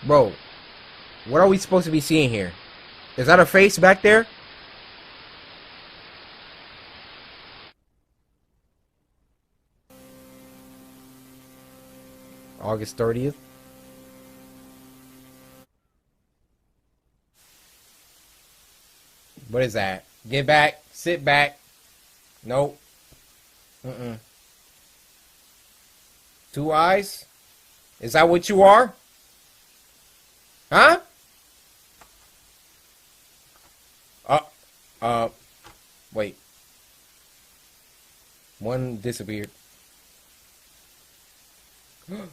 S2: Bro, what are we supposed to be seeing here? Is that a face back there? August 30th. What is that? Get back. Sit back. Nope. Mm-mm. 2 eyes? Is that what you are? Huh? Wait. One disappeared. Oh.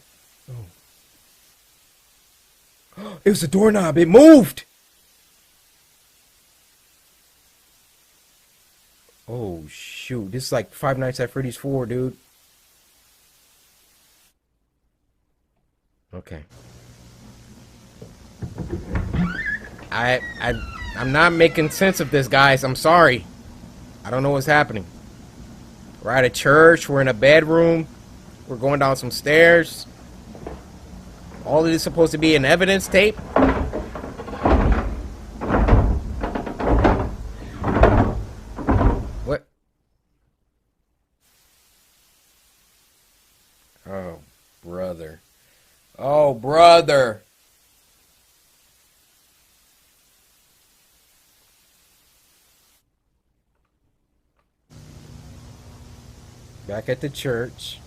S2: It was a doorknob. It moved. Oh, shoot. This is like Five Nights at Freddy's 4, dude. Okay. I'm not making sense of this, guys. I'm sorry. I don't know what's happening. We're at a church. We're in a bedroom. We're going down some stairs. All of this is supposed to be an evidence tape. brother. Back at the church.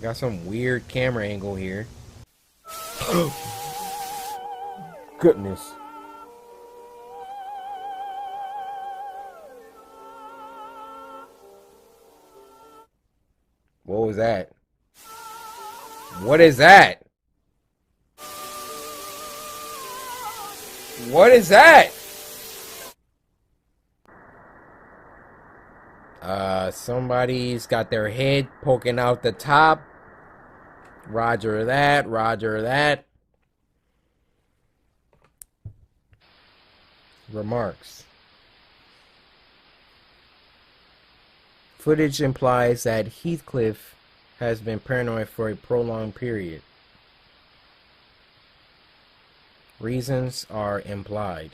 S2: Got some weird camera angle here. Goodness. What was that? What is that? What is that? Somebody's got their head poking out the top. Roger that, roger that. Remarks. Footage implies that Heathcliff has been paranoid for a prolonged period. Reasons are implied.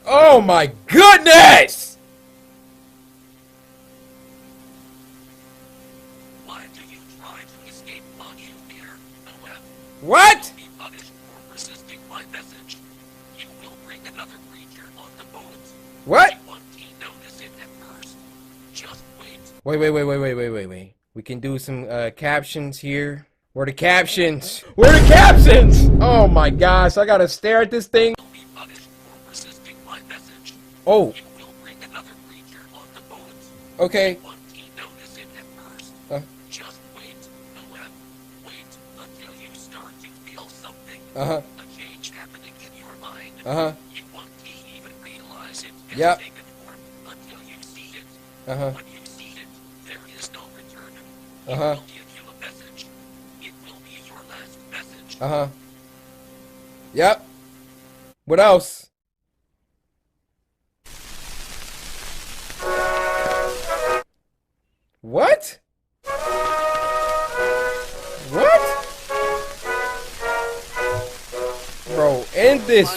S2: Oh my goodness!
S16: Why do you try to escape on you here?
S2: What?
S16: Be punished for resisting my message. You will bring another creature on the boat.
S2: What?
S16: You won't notice it at first. Just wait.
S2: Wait. We can do some captions here. Where are the captions? Where are the captions? Oh my gosh, I gotta stare at this thing.
S16: Be punished for resisting my message.
S2: Oh.
S16: You will bring another creature on the boat.
S2: Okay.
S16: You won't notice it at first. Just wait. Wait until you start to feel something. A change happening in your mind. You won't even realize it has taken form until you see it. When you see it, there is no return. It will give you a message. It will be your last message.
S2: Yep. What else? What? What? Bro, end this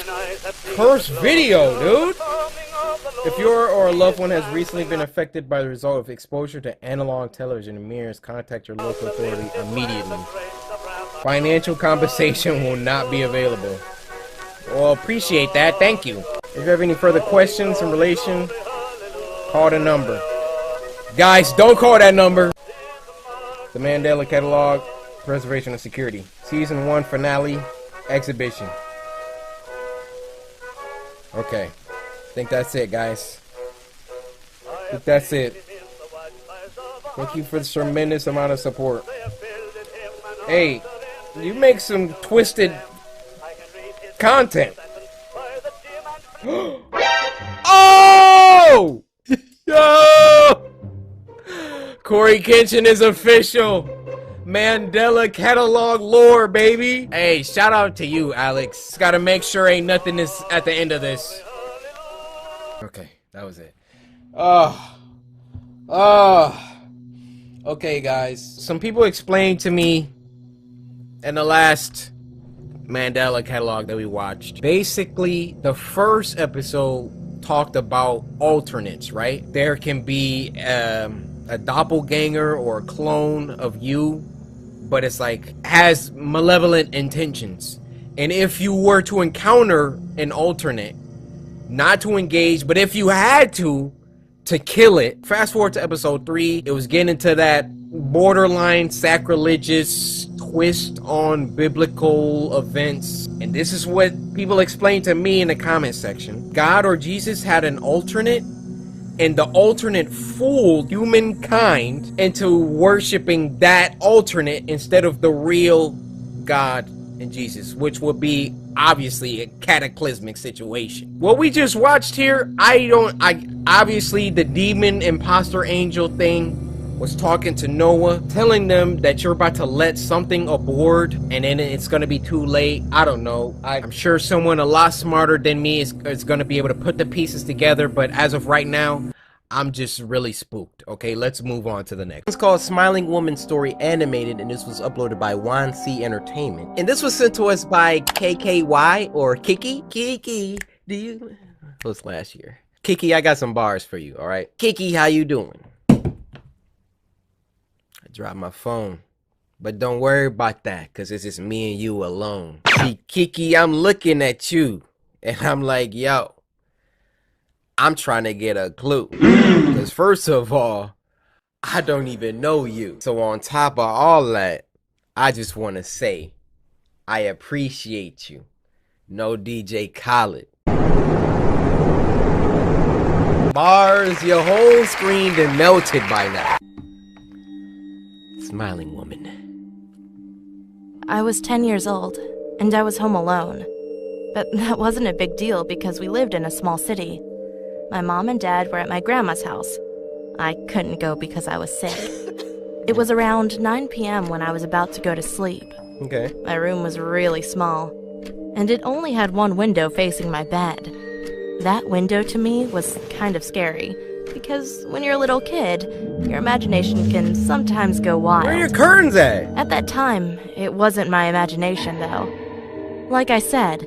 S2: cursed video, dude. If your or a loved one has recently been affected by the result of exposure to analog television and mirrors, contact your local authority immediately. Financial compensation will not be available. Well, appreciate that. Thank you. If you have any further questions in relation, call the number. Guys, don't call that number. The Mandela Catalog, Preservation and Security. Season 1 finale, exhibition. Okay. I think that's it, guys. I think that's it. Thank you for the tremendous amount of support. Hey, you make some twisted content. Oh! Yo! CoryxKenshin is official. Mandela Catalog lore, baby. Hey, shout out to you, Alex. Just gotta make sure ain't nothing is at the end of this. Okay, that was it. Okay, guys. Some people explained to me in the last Mandela Catalog that we watched. Basically, the first episode talked about alternates, right? There can be a doppelganger or a clone of you, but it's like has malevolent intentions. And if you were to encounter an alternate, not to engage, but if you had to kill it. Fast forward to episode 3, it was getting into that borderline sacrilegious twist on biblical events. And this is what people explained to me in the comment section. God or Jesus had an alternate, and the alternate fooled humankind into worshiping that alternate instead of the real God and Jesus, which would be obviously a cataclysmic situation. What we just watched here, obviously the demon imposter angel thing was talking to Noah, telling them that you're about to let something aboard and then it's gonna be too late. I don't know. I'm sure someone a lot smarter than me is gonna be able to put the pieces together, but as of right now, I'm just really spooked. Okay, let's move on to the next. It's called Smiling Woman Story Animated, and this was uploaded by 1C Entertainment. And this was sent to us by KKY or Kiki. Kiki, do you? It was last year. Kiki, I got some bars for you, all right? Kiki, how you doing? I dropped my phone. But don't worry about that, because it's just me and you alone. See, Kiki, I'm looking at you, and I'm like, yo, I'm trying to get a clue. Because first of all, I don't even know you. So on top of all that, I just want to say, I appreciate you. No DJ Khaled. Bars, your whole screen done melted by now. Smiling Woman.
S11: I was 10 years old, and I was home alone. But that wasn't a big deal because we lived in a small city. My mom and dad were at my grandma's house. I couldn't go because I was sick. It was around 9 p.m. when I was about to go to sleep.
S2: Okay.
S11: My room was really small, and it only had one window facing my bed. That window to me was kind of scary, because when you're a little kid, your imagination can sometimes go wild.
S2: Where are your curtains at?
S11: At that time, it wasn't my imagination, though. Like I said,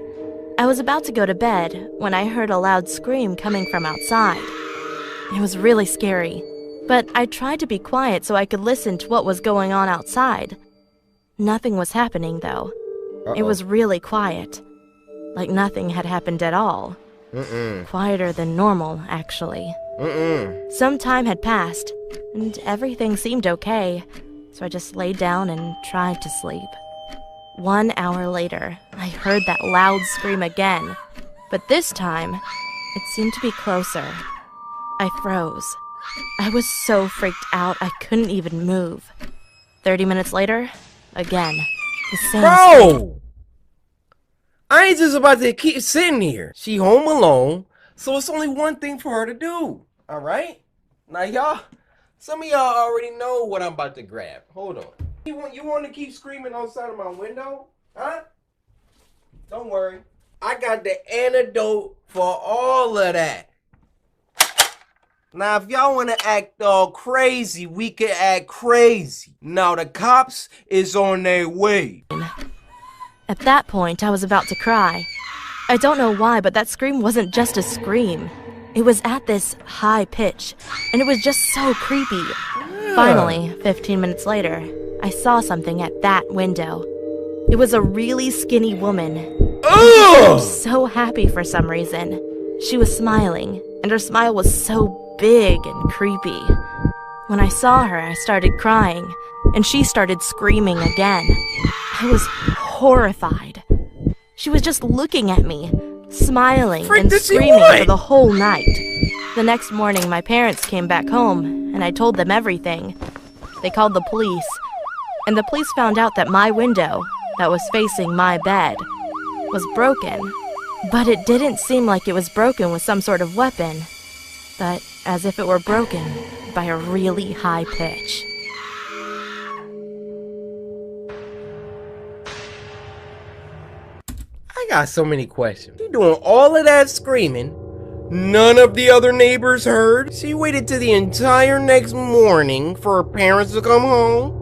S11: I was about to go to bed when I heard a loud scream coming from outside. It was really scary, but I tried to be quiet so I could listen to what was going on outside. Nothing was happening, though. It was really quiet. Like nothing had happened at all. Quieter than normal, actually. Some time had passed, and everything seemed okay, so I just laid down and tried to sleep. 1 hour later, I heard that loud scream again, but this time, it seemed to be closer. I froze. I was so freaked out I couldn't even move. 30 minutes later, again, the same scream.
S2: I ain't just about to keep sitting here. She home alone, so it's only one thing for her to do. All right? Now, y'all, some of y'all already know what I'm about to grab. Hold on. You want to keep screaming outside of my window? Huh? Don't worry. I got the antidote for all of that. Now, if y'all want to act all crazy, we can act crazy. Now, the cops is on their way.
S11: At that point, I was about to cry. I don't know why, but that scream wasn't just a scream. It was at this high pitch, and it was just so creepy. Finally, 15 minutes later, I saw something at that window. It was a really skinny woman. She seemed so happy for some reason. She was smiling, and her smile was so big and creepy. When I saw her, I started crying, and she started screaming again. I was horrified. She was just looking at me, smiling and screaming for the whole night. The next morning, my parents came back home, and I told them everything. They called the police, and the police found out that my window, that was facing my bed, was broken. But it didn't seem like it was broken with some sort of weapon, but as if it were broken by a really high pitch.
S2: I got so many questions. You doing all of that screaming, none of the other neighbors heard? She waited till the entire next morning for her parents to come home?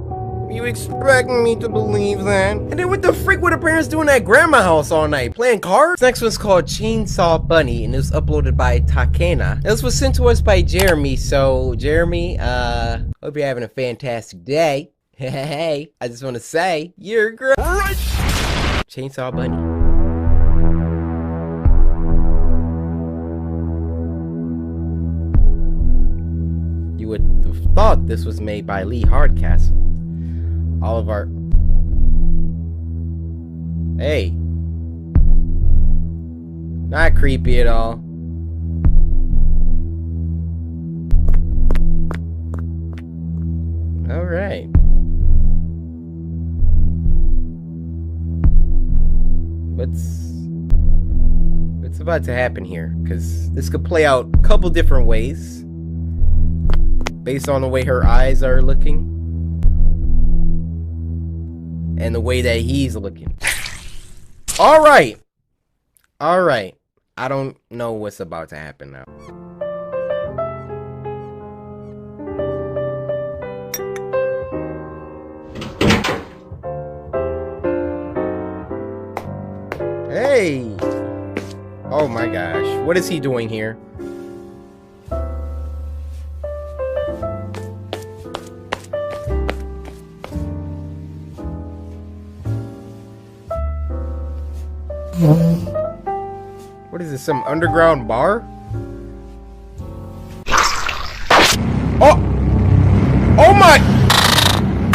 S2: You expect me to believe that? And then what the freak were the parents doing at grandma's house all night? Playing cards? This next one's called Chainsaw Bunny, and it was uploaded by Takena. This was sent to us by Jeremy, so Jeremy, hope you're having a fantastic day. Hey, I just want to say, you're great. Chainsaw Bunny. You would have thought this was made by Lee Hardcastle. All of our... Hey. Not creepy at all. Alright. What's about to happen here? Because this could play out a couple different ways. Based on the way her eyes are looking. And the way that he's looking. Alright. Alright. I don't know what's about to happen now. Hey! Oh my gosh. What is he doing here? What is this, some underground bar? Oh! Oh my!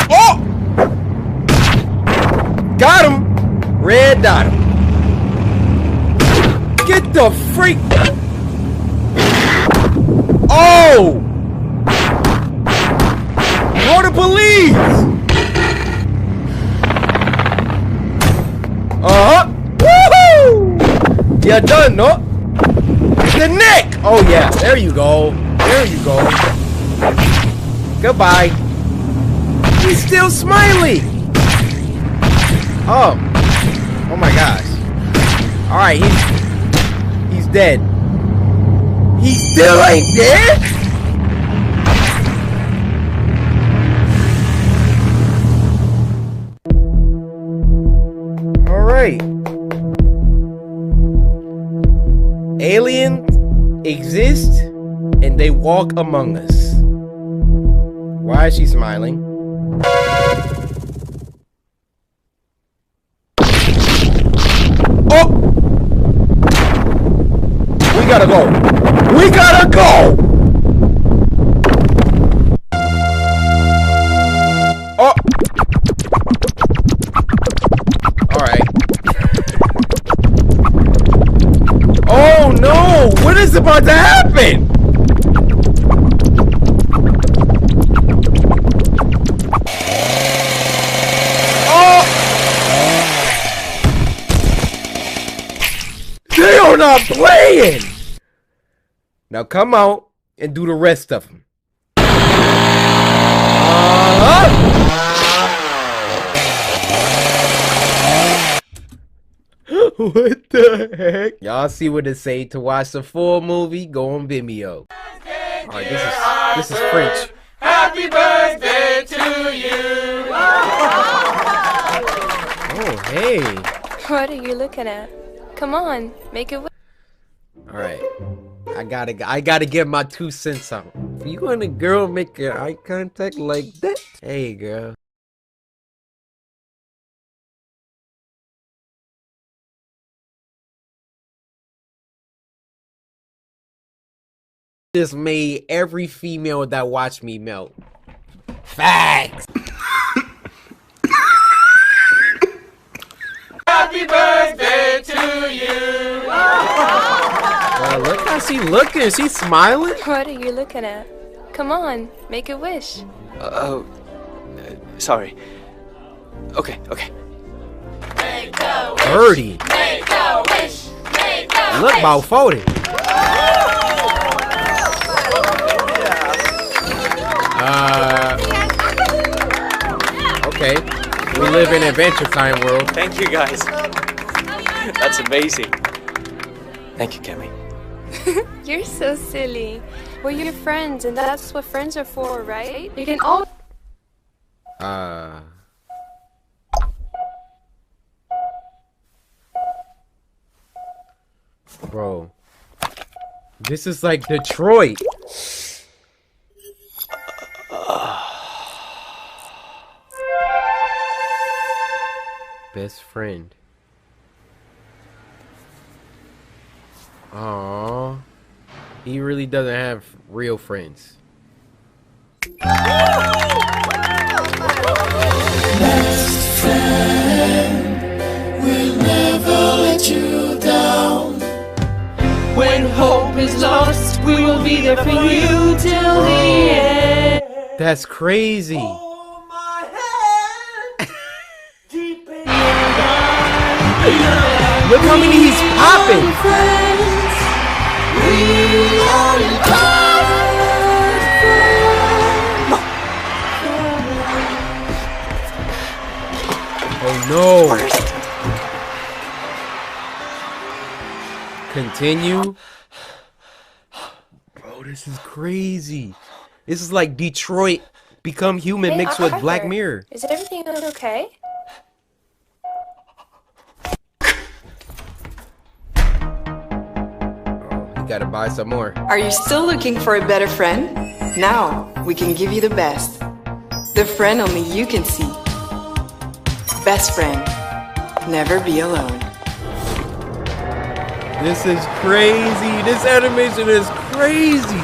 S2: Oh! Got him! Red dot him. Get the freak! Oh! Call the police! Uh-huh! Woohoo! You're done, no? The neck! Oh yeah, there you go. There you go. Goodbye. He's still smiling! Oh. Oh my gosh. Alright, he's dead. He still ain't dead? Alright. Aliens exist and they walk among us. Why is she smiling? Oh! We gotta go. We gotta go! Oh! Alright. Oh no! What is about to happen? Oh! They are not playing! Now come out and do the rest of them. What the heck? Y'all see what it say to watch the full movie? Go on Vimeo. Alright, this is French.
S20: Happy birthday to you!
S2: Oh, hey.
S11: What are you looking at? Come on, make it.
S2: Alright. I gotta get my 2 cents out. If you and a girl make eye contact like that, hey girl. Just made every female that watched me melt. Facts.
S20: Happy birthday to you!
S2: Look how she looking. She's smiling.
S11: What are you looking at? Come on, make a wish.
S12: Sorry. Okay.
S20: Make a wish.
S2: Birdie.
S20: Make a wish. Make a
S2: Look
S20: wish.
S2: about 40. Okay. We live in Adventure Time world.
S12: Thank you, guys. That's amazing. Thank you, Kemi.
S11: You're so silly. We're your friends, and that's what friends are for, right? You can all.
S2: Bro. This is like Detroit. Best friend. Aww. He really doesn't have real friends.
S20: Best friend will never let you down. When hope is lost, we will be there for you till the end.
S2: That's crazy. Look how many he's popping. Oh no. Continue. Bro, this is crazy. This is like Detroit Become Human mixed with Black Mirror.
S11: Is everything okay?
S2: gotta buy some more.
S21: Are you still looking for a better friend? Now, we can give you the best. The friend only you can see. Best friend. Never be alone.
S2: This is crazy. This animation is crazy.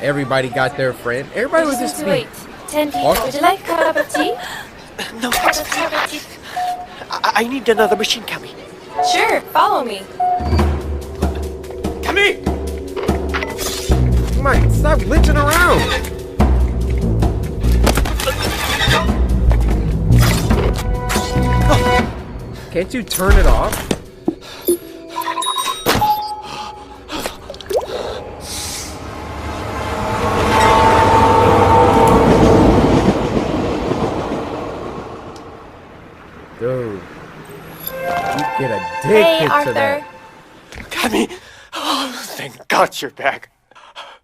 S2: Everybody got their friend. Everybody was just
S1: wait. 10 people. Would you like a cup of tea?
S12: No, I need another machine coming.
S1: Sure, follow me.
S12: Come here!
S2: Come on, stop glitching around. Can't you turn it off? Dude, you get addicted
S1: Arthur.
S2: to that.
S12: Cammy! Oh, thank God you're back.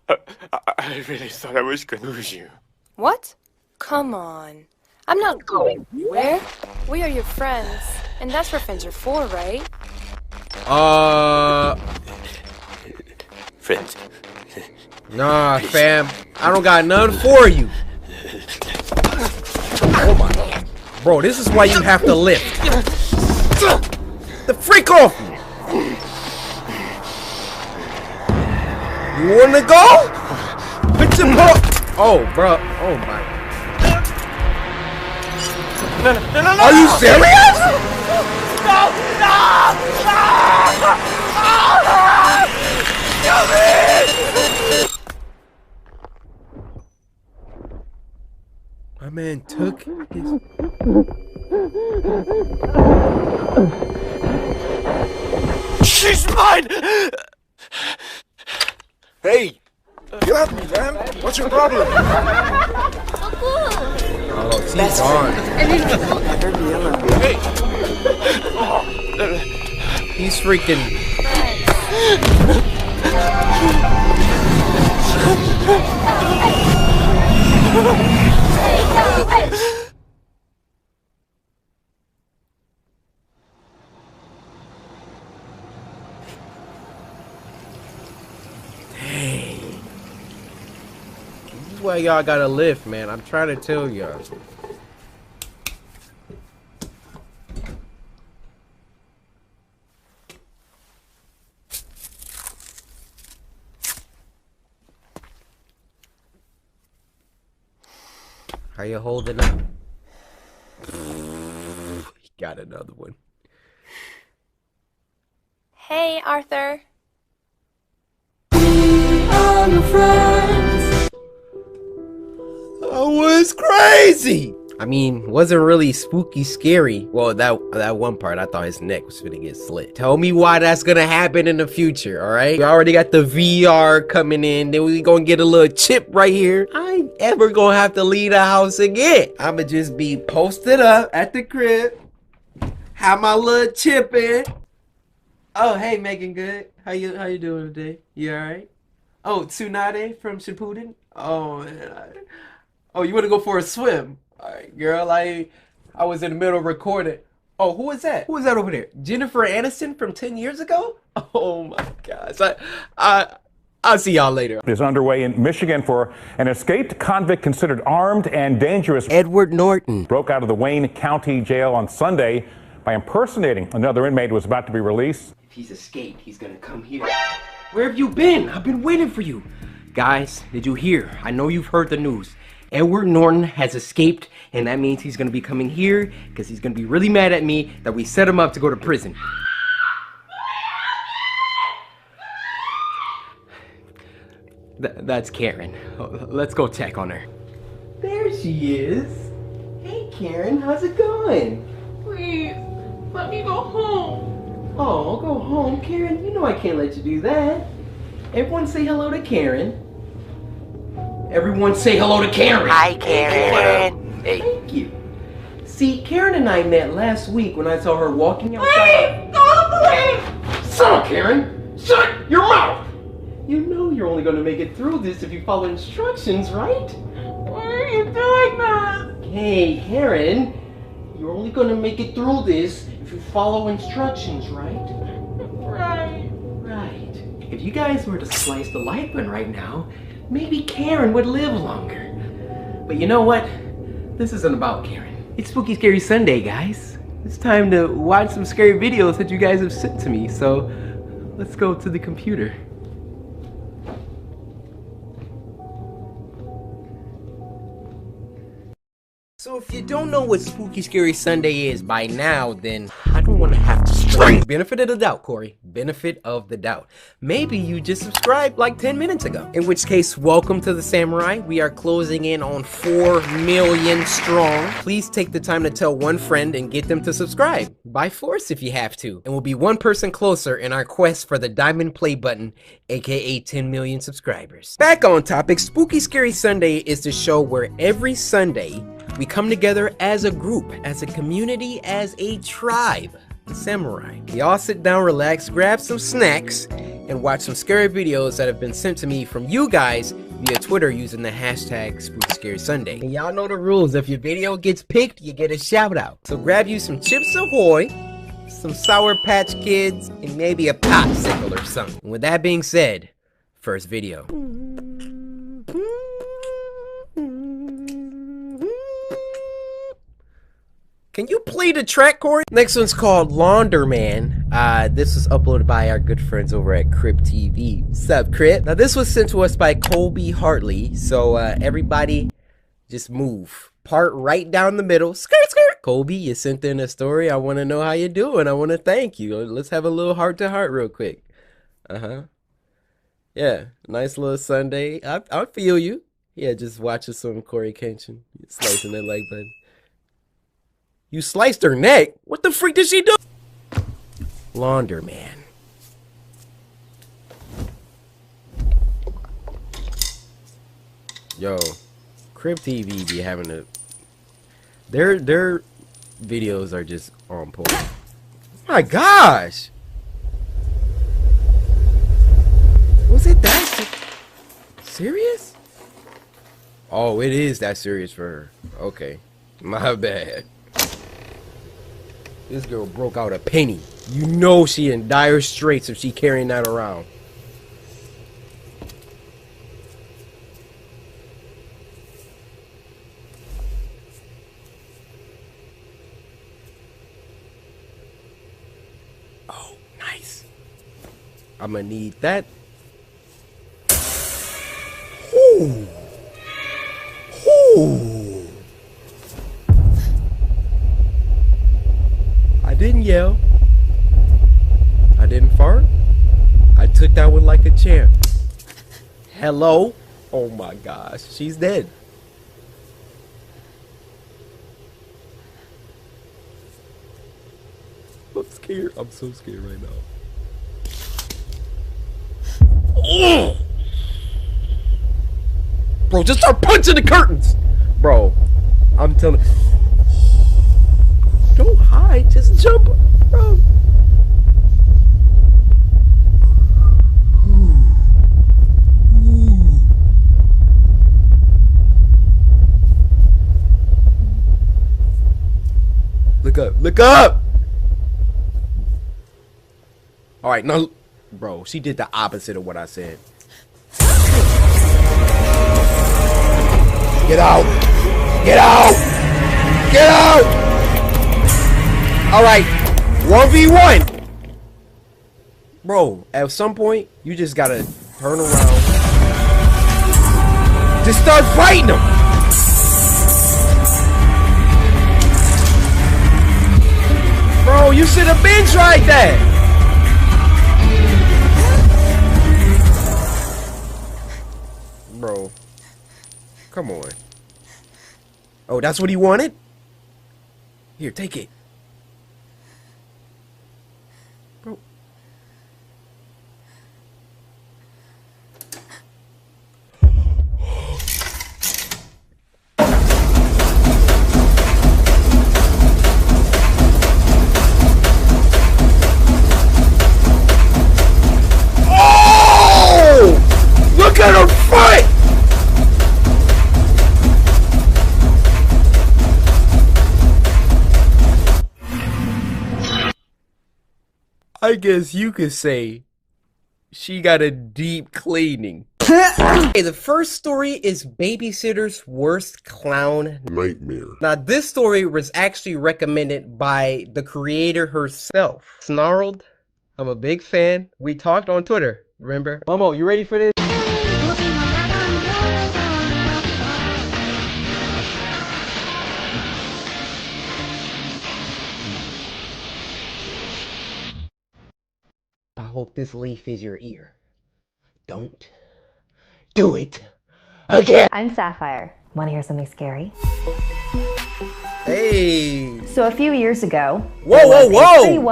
S12: I really thought I was gonna lose you.
S11: What? Come on. I'm not going anywhere. We are your friends. And that's what friends are for, right?
S12: Friends.
S2: Nah, fam. I don't got none for you. Oh my God. Bro, this is why you have to lift. The freak off me. You wanna go? Put your paw. Oh, bro. Oh my.
S12: No!
S2: Are you serious?
S12: No!
S2: My man took his.
S12: She's mine!
S22: Hey! Get off me, man! What's your problem?
S2: Oh, she's gone. He's freaking. Dang. This is why y'all gotta live, man. I'm trying to tell y'all. How you holding up? Got another one.
S11: Hey, Arthur.
S2: That was crazy. I mean, wasn't really spooky scary. Well, that one part, I thought his neck was gonna get slit. Tell me why that's gonna happen in the future, all right? We already got the VR coming in. Then we gonna get a little chip right here. I ain't ever gonna have to leave the house again. I'ma just be posted up at the crib. Have my little chip in. Oh, hey, Megan Good. How you doing today? You all right? Oh, Tsunade from Shippuden? Oh, man. Oh, you want to go for a swim? All right, girl, I was in the middle of recording. Oh, who is that? Who is that over there? Jennifer Aniston from 10 years ago? Oh, my gosh. I'll see y'all later.
S23: Is underway in Michigan for an escaped convict considered armed and dangerous.
S2: Edward Norton
S23: broke out of the Wayne County Jail on Sunday by impersonating another inmate who was about to be released.
S2: If he's escaped, he's gonna come here. Where have you been? I've been waiting for you. Guys, did you hear? I know you've heard the news. Edward Norton has escaped, and that means he's gonna be coming here because he's gonna be really mad at me that we set him up to go to prison. That's Karen. Let's go check on her. There she is. Hey Karen, how's it going?
S20: Please, let me go home.
S2: Oh, go home, Karen. You know I can't let you do that. Everyone say hello to Karen. Everyone say hello to Karen.
S12: Hi, Karen.
S2: Hey. Thank you. See, Karen and I met last week when I saw her walking outside.
S20: Please!
S2: Shut up, Karen. Shut your mouth. You know you're only going to make it through this if you follow instructions, right?
S20: Why are you doing that?
S2: Hey, Karen. You're only gonna make it through this if you follow instructions, right? Right. If you guys were to slice the like button right now, maybe Karen would live longer. But you know what? This isn't about Karen. It's Spooky Scary Sunday, guys. It's time to watch some scary videos that you guys have sent to me, so let's go to the computer. So if you don't know what Spooky Scary Sunday is by now, then I don't want to have to strike. Benefit of the doubt, Corey. Benefit of the doubt. Maybe you just subscribed like 10 minutes ago. In which case, welcome to the Samurai. We are closing in on 4 million strong. Please take the time to tell one friend and get them to subscribe. By force if you have to. And we'll be one person closer in our quest for the diamond play button, aka 10 million subscribers. Back on topic, Spooky Scary Sunday is the show where every Sunday, we come together as a group, as a community, as a tribe, the Samurai. We all sit down, relax, grab some snacks, and watch some scary videos that have been sent to me from you guys via Twitter using the hashtag SpookyScarySunday. And y'all know the rules. If your video gets picked, you get a shout out. So grab you some Chips Ahoy, some Sour Patch Kids, and maybe a popsicle or something. And with that being said, first video. Can you play the track, Corey? Next one's called Launderman. This was uploaded by our good friends over at Crypt TV. What's up, Crypt? Now, this was sent to us by Colby Hartley. So, everybody, just move. Part right down the middle. Skirt, skirt. Colby, you sent in a story. I want to know how you're doing. I want to thank you. Let's have a little heart-to-heart real quick. Yeah, nice little Sunday. I feel you. Yeah, just watching some CoryxKenshin. Slicing that like button. You sliced her neck? What the freak did she do? Launderman. Yo, Crypt TV be having a... Their videos are just on point. Oh my gosh! Was it that serious? Oh, it is that serious for her. Okay, my bad. This girl broke out a penny. You know she in dire straits if she carrying that around. Oh, nice. I'm gonna need that. Ooh. Ooh. I didn't yell. I didn't fart. I took that one like a champ. Hello? Oh my gosh, she's dead. I'm scared. I'm so scared right now. Ugh. Bro, just start punching the curtains. Bro, I'm telling you. Don't hide, just jump, bro. Look up, look up. All right, no, bro, she did the opposite of what I said. Get out, get out, get out. All right, 1v1. Bro, at some point, you just gotta turn around. Just start fighting them. Bro, you should have been tried that. Bro, come on. Oh, that's what he wanted? Here, take it. Bro. Oh! Look at her fight! I guess you could say she got a deep cleaning. Okay, the first story is Babysitter's Worst Clown
S19: Nightmare.
S2: Now, this story was actually recommended by the creator herself. Snarled, I'm a big fan. We talked on Twitter, remember? Momo, you ready for this? I hope this leaf is your ear. Don't do it again.
S5: I'm Sapphire. Want to hear something scary?
S2: Hey.
S5: So a few years ago...
S2: Whoa!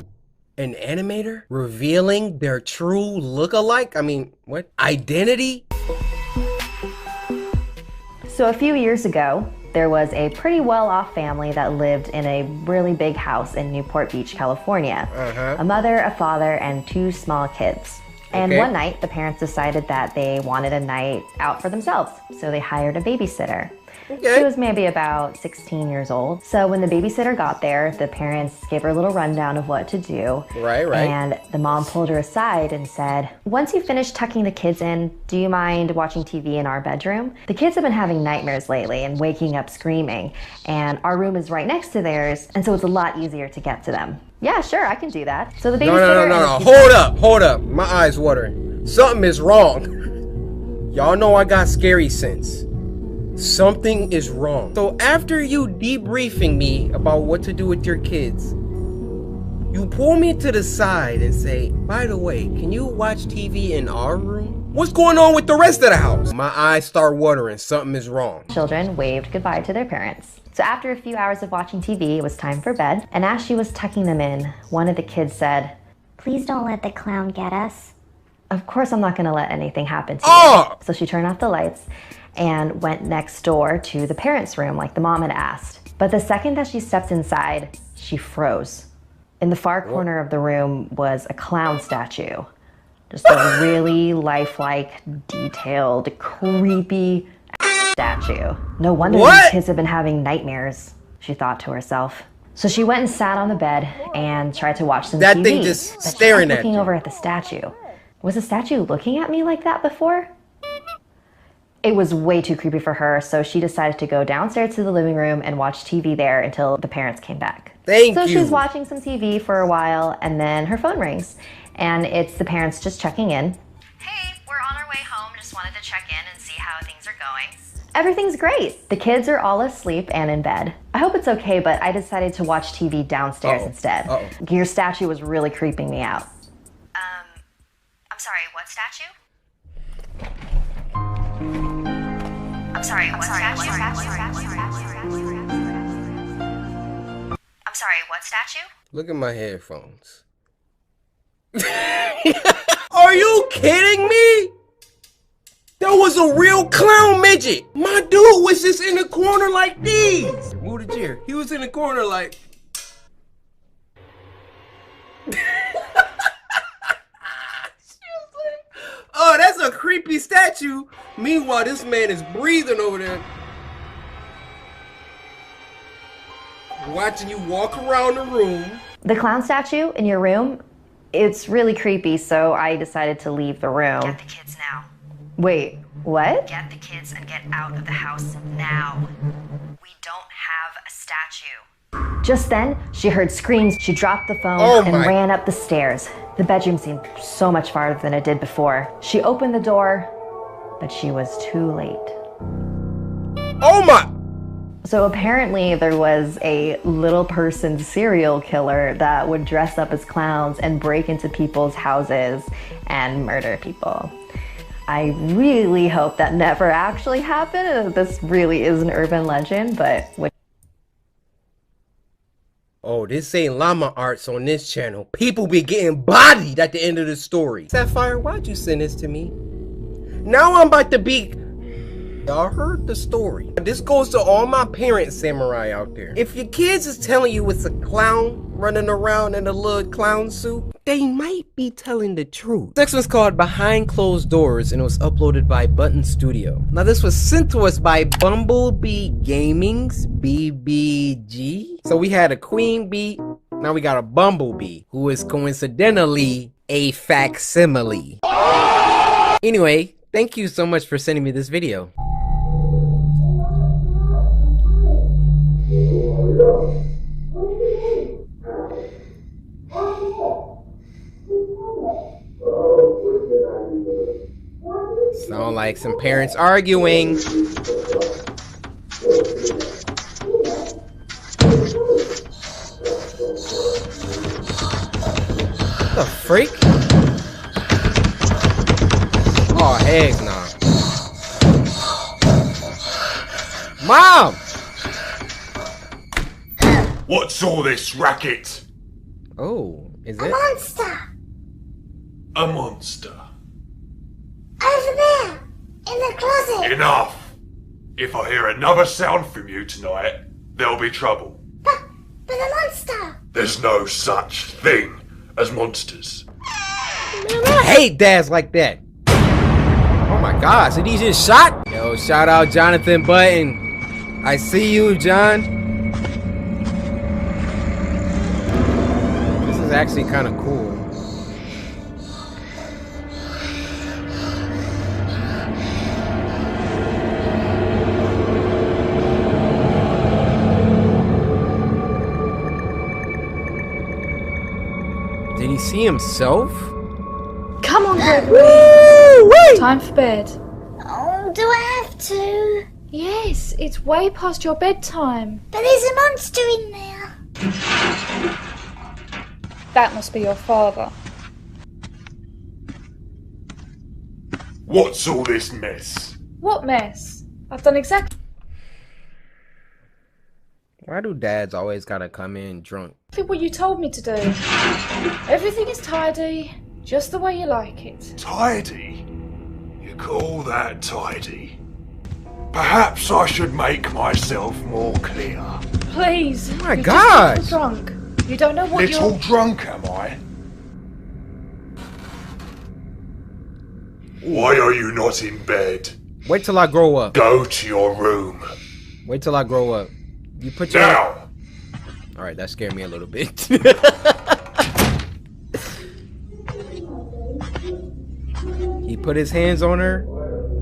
S2: An animator revealing their true look-alike? I mean, what? Identity?
S5: So a few years ago, there was a pretty well-off family that lived in a really big house in Newport Beach, California. A mother, a father, and 2 small kids. And one night, the parents decided that they wanted a night out for themselves, so they hired a babysitter. She was maybe about 16 years old. So when the babysitter got there, the parents gave her a little rundown of what to do.
S2: Right.
S5: And the mom pulled her aside and said, once you finish tucking the kids in, do you mind watching TV in our bedroom? The kids have been having nightmares lately and waking up screaming. And our room is right next to theirs, and so it's a lot easier to get to them. Yeah, sure, I can do that. So the babysitter...
S2: No. Hold up. My eyes watering. Something is wrong. Y'all know I got scary sense. Something is wrong. So after you debriefing me about what to do with your kids, you pull me to the side and say, by the way, can you watch TV in our room? What's going on with the rest of the house? My eyes start watering. Something is wrong.
S5: Children waved goodbye to their parents. So after a few hours of watching TV, it was time for bed. And as she was tucking them in, one of the kids said,
S6: please don't let the clown get us.
S5: Of course I'm not going to let anything happen to you. So she turned off the lights and went next door to the parents' room like the mom had asked. But the second that she stepped inside, she froze. In the far corner of the room was a clown statue. Just a really lifelike, detailed, creepy statue. No wonder these kids have been having nightmares, she thought to herself. So she went and sat on the bed and tried to watch some TV.
S2: That thing just staring at you.
S5: Looking over at the statue. Was the statue looking at me like that before? It was way too creepy for her, so she decided to go downstairs to the living room and watch TV there until the parents came back.
S2: So
S5: she was watching some TV for a while, and then her phone rings, and it's the parents just checking in.
S6: Hey, we're on our way home. Just wanted to check in and see how things are going.
S5: Everything's great. The kids are all asleep and in bed. I hope it's okay, but I decided to watch TV downstairs instead. Your statue was really creeping me out.
S6: I'm sorry, what statue? I'm sorry, what statue? I'm sorry, what statue?
S2: Look at my headphones. Are you kidding me? That was a real clown midget. My dude was just in the corner like these. Move the chair. He was in the corner like... Oh, that's a creepy statue. Meanwhile, this man is breathing over there. Watching you walk around the room.
S5: The clown statue in your room, it's really creepy, so I decided to leave the room.
S6: Get the kids now.
S5: Wait, what?
S6: Get the kids and get out of the house now. We don't have a statue.
S5: Just then, she heard screams. She dropped the phone and ran up the stairs. The bedroom seemed so much farther than it did before. She opened the door, but she was too late.
S2: Oh my!
S5: So apparently there was a little person serial killer that would dress up as clowns and break into people's houses and murder people. I really hope that never actually happened. This really is an urban legend, but...
S2: Oh, this ain't llama arts on this channel. People be getting bodied at the end of the story. Sapphire, why'd you send this to me? Now I'm about to be... Y'all heard the story. This goes to all my parent samurai out there. If your kids is telling you it's a clown running around in a little clown suit, they might be telling the truth. This one's called Behind Closed Doors and it was uploaded by Button Studio. Now this was sent to us by Bumblebee Gaming's BBG. So we had a queen bee Now we got a bumblebee, who is coincidentally a facsimile. Anyway, thank you so much for sending me this video. Sound like some parents arguing. What the freak? Oh, heck nah. Mom!
S22: What's all this racket?
S2: Oh, is
S13: A
S2: it?
S13: monster!
S22: A monster.
S13: Over there! In the closet!
S22: Enough! If I hear another sound from you tonight, there'll be trouble.
S13: But the monster!
S22: There's no such thing as monsters.
S2: Man, I hate dads like that. Oh my gosh, did he just shot? Yo, shout out Jonathan Button. I see you, John. This is actually kind of cool. Did he see himself?
S11: Come on, Greg.
S2: Woo!
S11: Time for bed.
S13: Oh, do I have to?
S11: Yes, it's way past your bedtime.
S13: But there's a monster in there.
S11: That must be your father.
S22: What's all this mess?
S11: What mess? I've done exactly
S2: Why do dads always gotta come in drunk?
S11: what you told me to do. Everything is tidy, just the way you like it.
S22: Tidy? You call that tidy? Perhaps I should make myself more clear.
S11: Please.
S2: Oh my
S11: you're
S2: gosh.
S11: just a little drunk. You don't know what
S22: Little
S11: you're...
S22: drunk, am I? Why are you not in bed?
S2: Wait till I grow up.
S22: Go to your room.
S2: Wait till I grow up. You put your...
S22: Now!
S2: Alright, that scared me a little bit. He put his hands on her?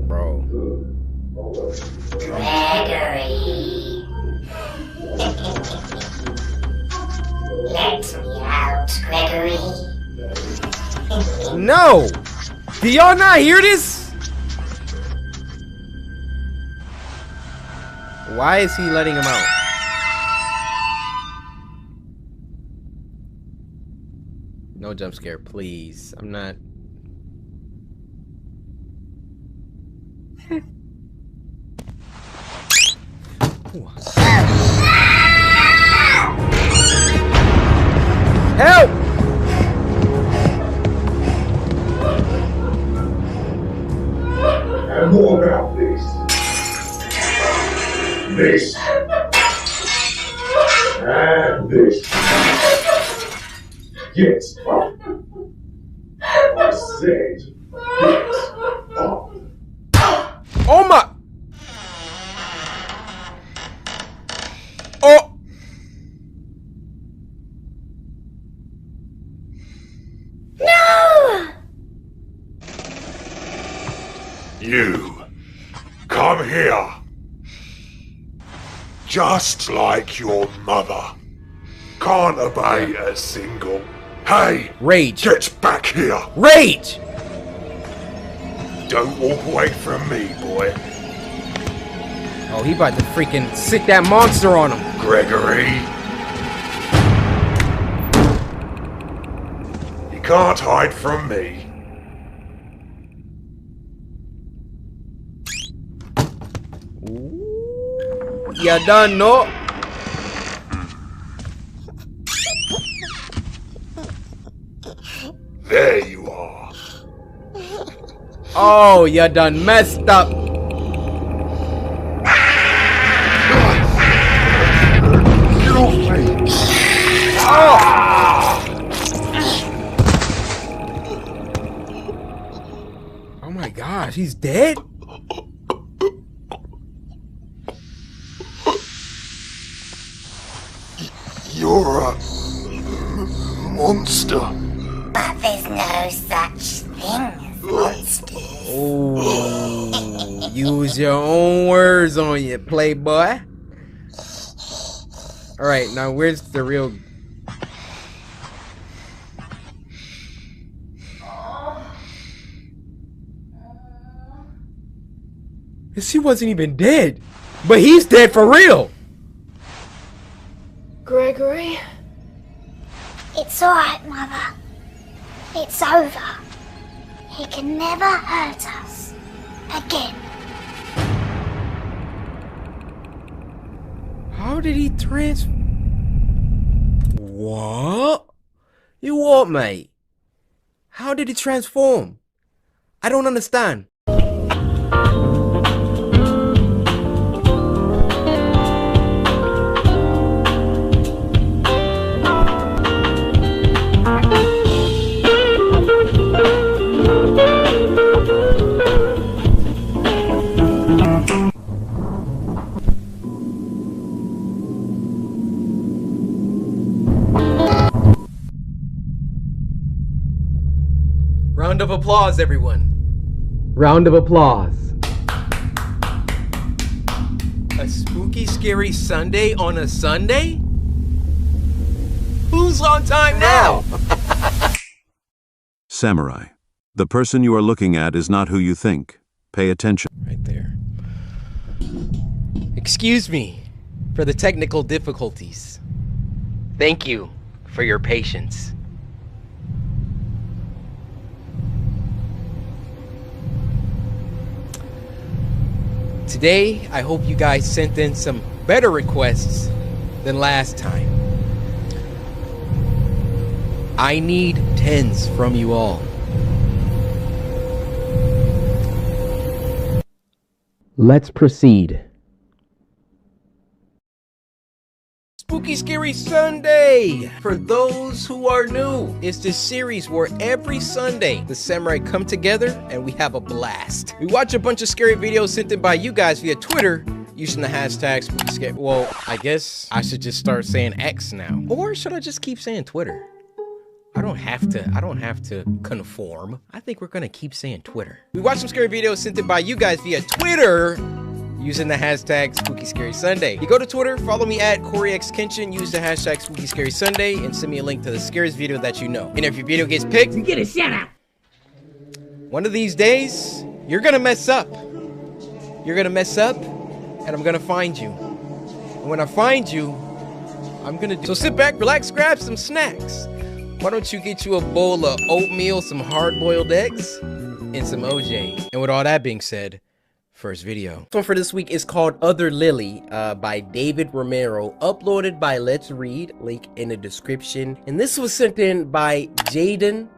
S2: Bro.
S13: Gregory. Let me out, Gregory.
S2: No! Do y'all not hear this? Why is he letting him out? No jump scare, please. I'm not... Help!
S22: And more about this. This. And this. Get up. I said, get up.
S2: Oh my! Oh!
S13: No!
S22: You, come here. Just like your mother. Can't obey a single. Hey!
S2: Rage.
S22: Get back here!
S2: Rage!
S22: Don't walk away from me, boy.
S2: Oh, he about to freaking sick that monster on him.
S22: Gregory. You can't hide from me.
S2: You done know.
S22: There you are.
S2: Oh, you done messed up. Oh my gosh, he's dead?
S22: You're a monster.
S13: But there's no such thing as monsters.
S2: Oh, use your own words on you, playboy. Alright, now where's the real... She wasn't even dead. But he's dead for real.
S17: Gregory?
S13: It's alright, Mother. It's over. He can never hurt us again.
S2: How did he What? You what, mate? How did he transform? I don't understand. Round of applause, everyone. Round of applause. A spooky, scary Sunday on a Sunday? Who's on time now?
S4: Samurai. The person you are looking at is not who you think. Pay attention.
S2: Right there. Excuse me for the technical difficulties. Thank you for your patience. Today, I hope you guys sent in some better requests than last time. I need 10s from you all. Let's proceed. Spooky Scary Sunday! For those who are new, it's this series where every Sunday the samurai come together and we have a blast. We watch a bunch of scary videos sent in by you guys via Twitter using the hashtag Spooky Scary. Well, I guess I should just start saying X now. Or should I just keep saying Twitter? I don't have to conform. I think we're gonna keep saying Twitter. We watch some scary videos sent in by you guys via Twitter using the hashtag Spooky Scary Sunday. You go to Twitter, follow me at CoryxKenshin, use the hashtag Spooky Scary Sunday, and send me a link to the scariest video that you know. And if your video gets picked, you get a shout out. One of these days, you're gonna mess up. You're gonna mess up, and I'm gonna find you. And when I find you, I'm gonna do. So sit back, relax, grab some snacks. Why don't you get you a bowl of oatmeal, some hard-boiled eggs, and some OJ. And with all that being said, first video. This one for this week is called Other Lily by David Romero, uploaded by Let's Read, link in the description. And this was sent in by Jaden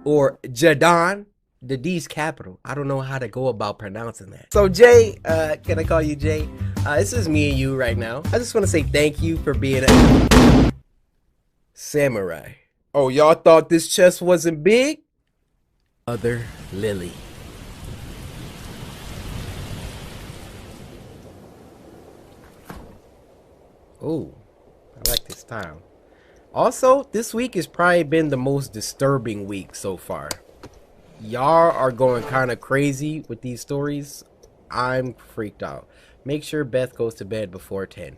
S2: or Jadon. The D's capital. I don't know how to go about pronouncing that. So Jay, can I call you Jay? This is me and you right now. I just want to say thank you for being a samurai. Oh, y'all thought this chest wasn't big? Other Lily. Oh, I like this town. Also, this week has probably been the most disturbing week so far. Y'all are going kind of crazy with these stories. I'm freaked out. Make sure Beth goes to bed before 10.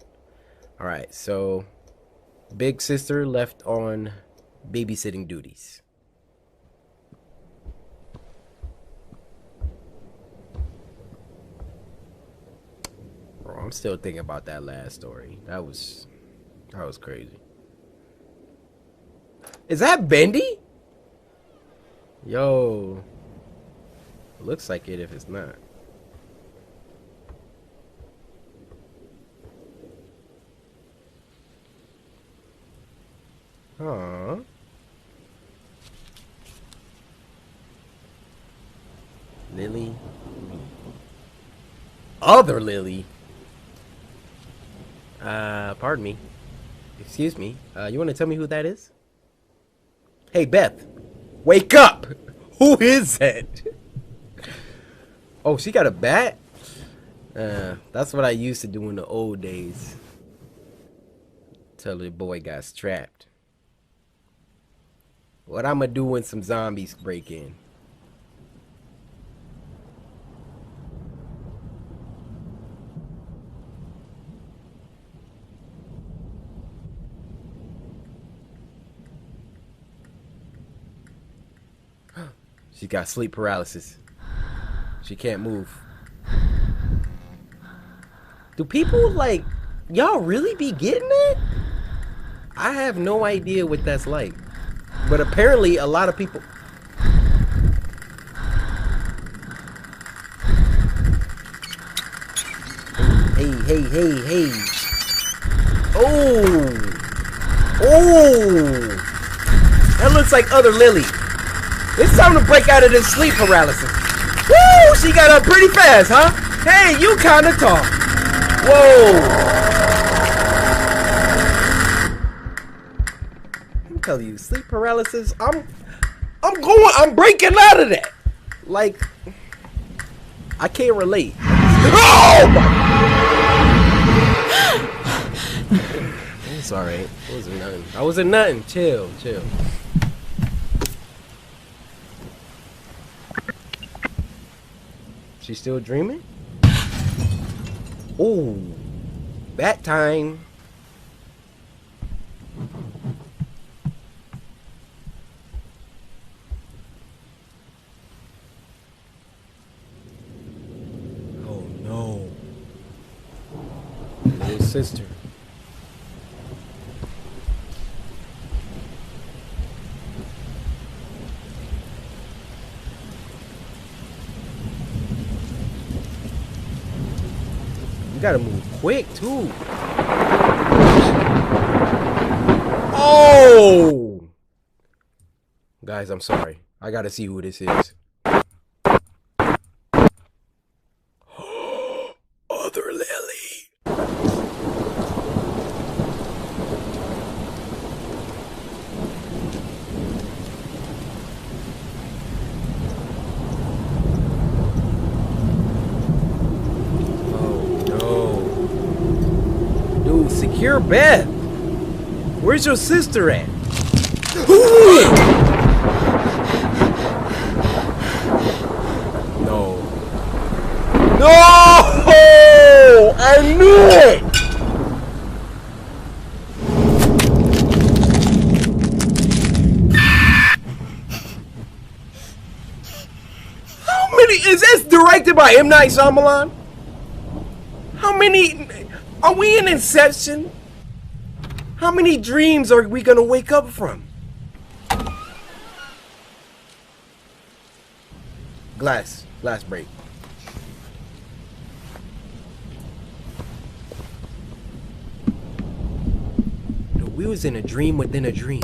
S2: Alright, so big sister left on babysitting duties. Bro, I'm still thinking about that last story. That was crazy. Is that Bendy? Yo. Looks like it if it's not. Aww. Lily. Other Lily. Pardon me. Excuse me. You want to tell me who that is? Hey, Beth. Wake up! Who is that? Oh, she got a bat? That's what I used to do in the old days. Till the boy got strapped. What I'ma do when some zombies break in? She got sleep paralysis. She can't move. Do people like y'all really be getting it? I have no idea what that's like. But apparently a lot of people. Hey. Oh. That looks like other Lily. It's time to break out of this sleep paralysis. Woo! She got up pretty fast, huh? Hey, you kinda tall. Whoa. I'm telling you, sleep paralysis, I'm breaking out of that. Like, I can't relate. Oh my! It's alright. It wasn't nothing. I wasn't nothing. Chill. She still dreaming? Oh, that time. Oh no. Little sister. You gotta move quick too. Oh! Guys, I'm sorry. I gotta see who this is. Other Lily. Dude, secure Beth. Where's your sister at? No. No! I knew it! How many? Is this directed by M. Night Shyamalan? How many? Are we in Inception? How many dreams are we gonna wake up from? Glass break. We was in a dream within a dream.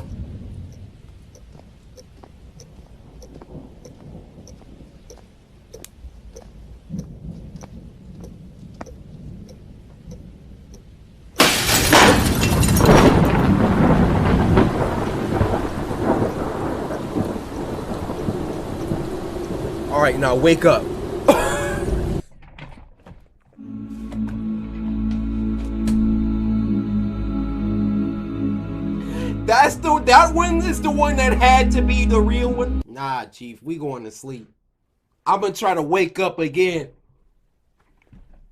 S2: All right, now wake up. That one is the one that had to be the real one. Nah, Chief, we going to sleep. I'm gonna try to wake up again.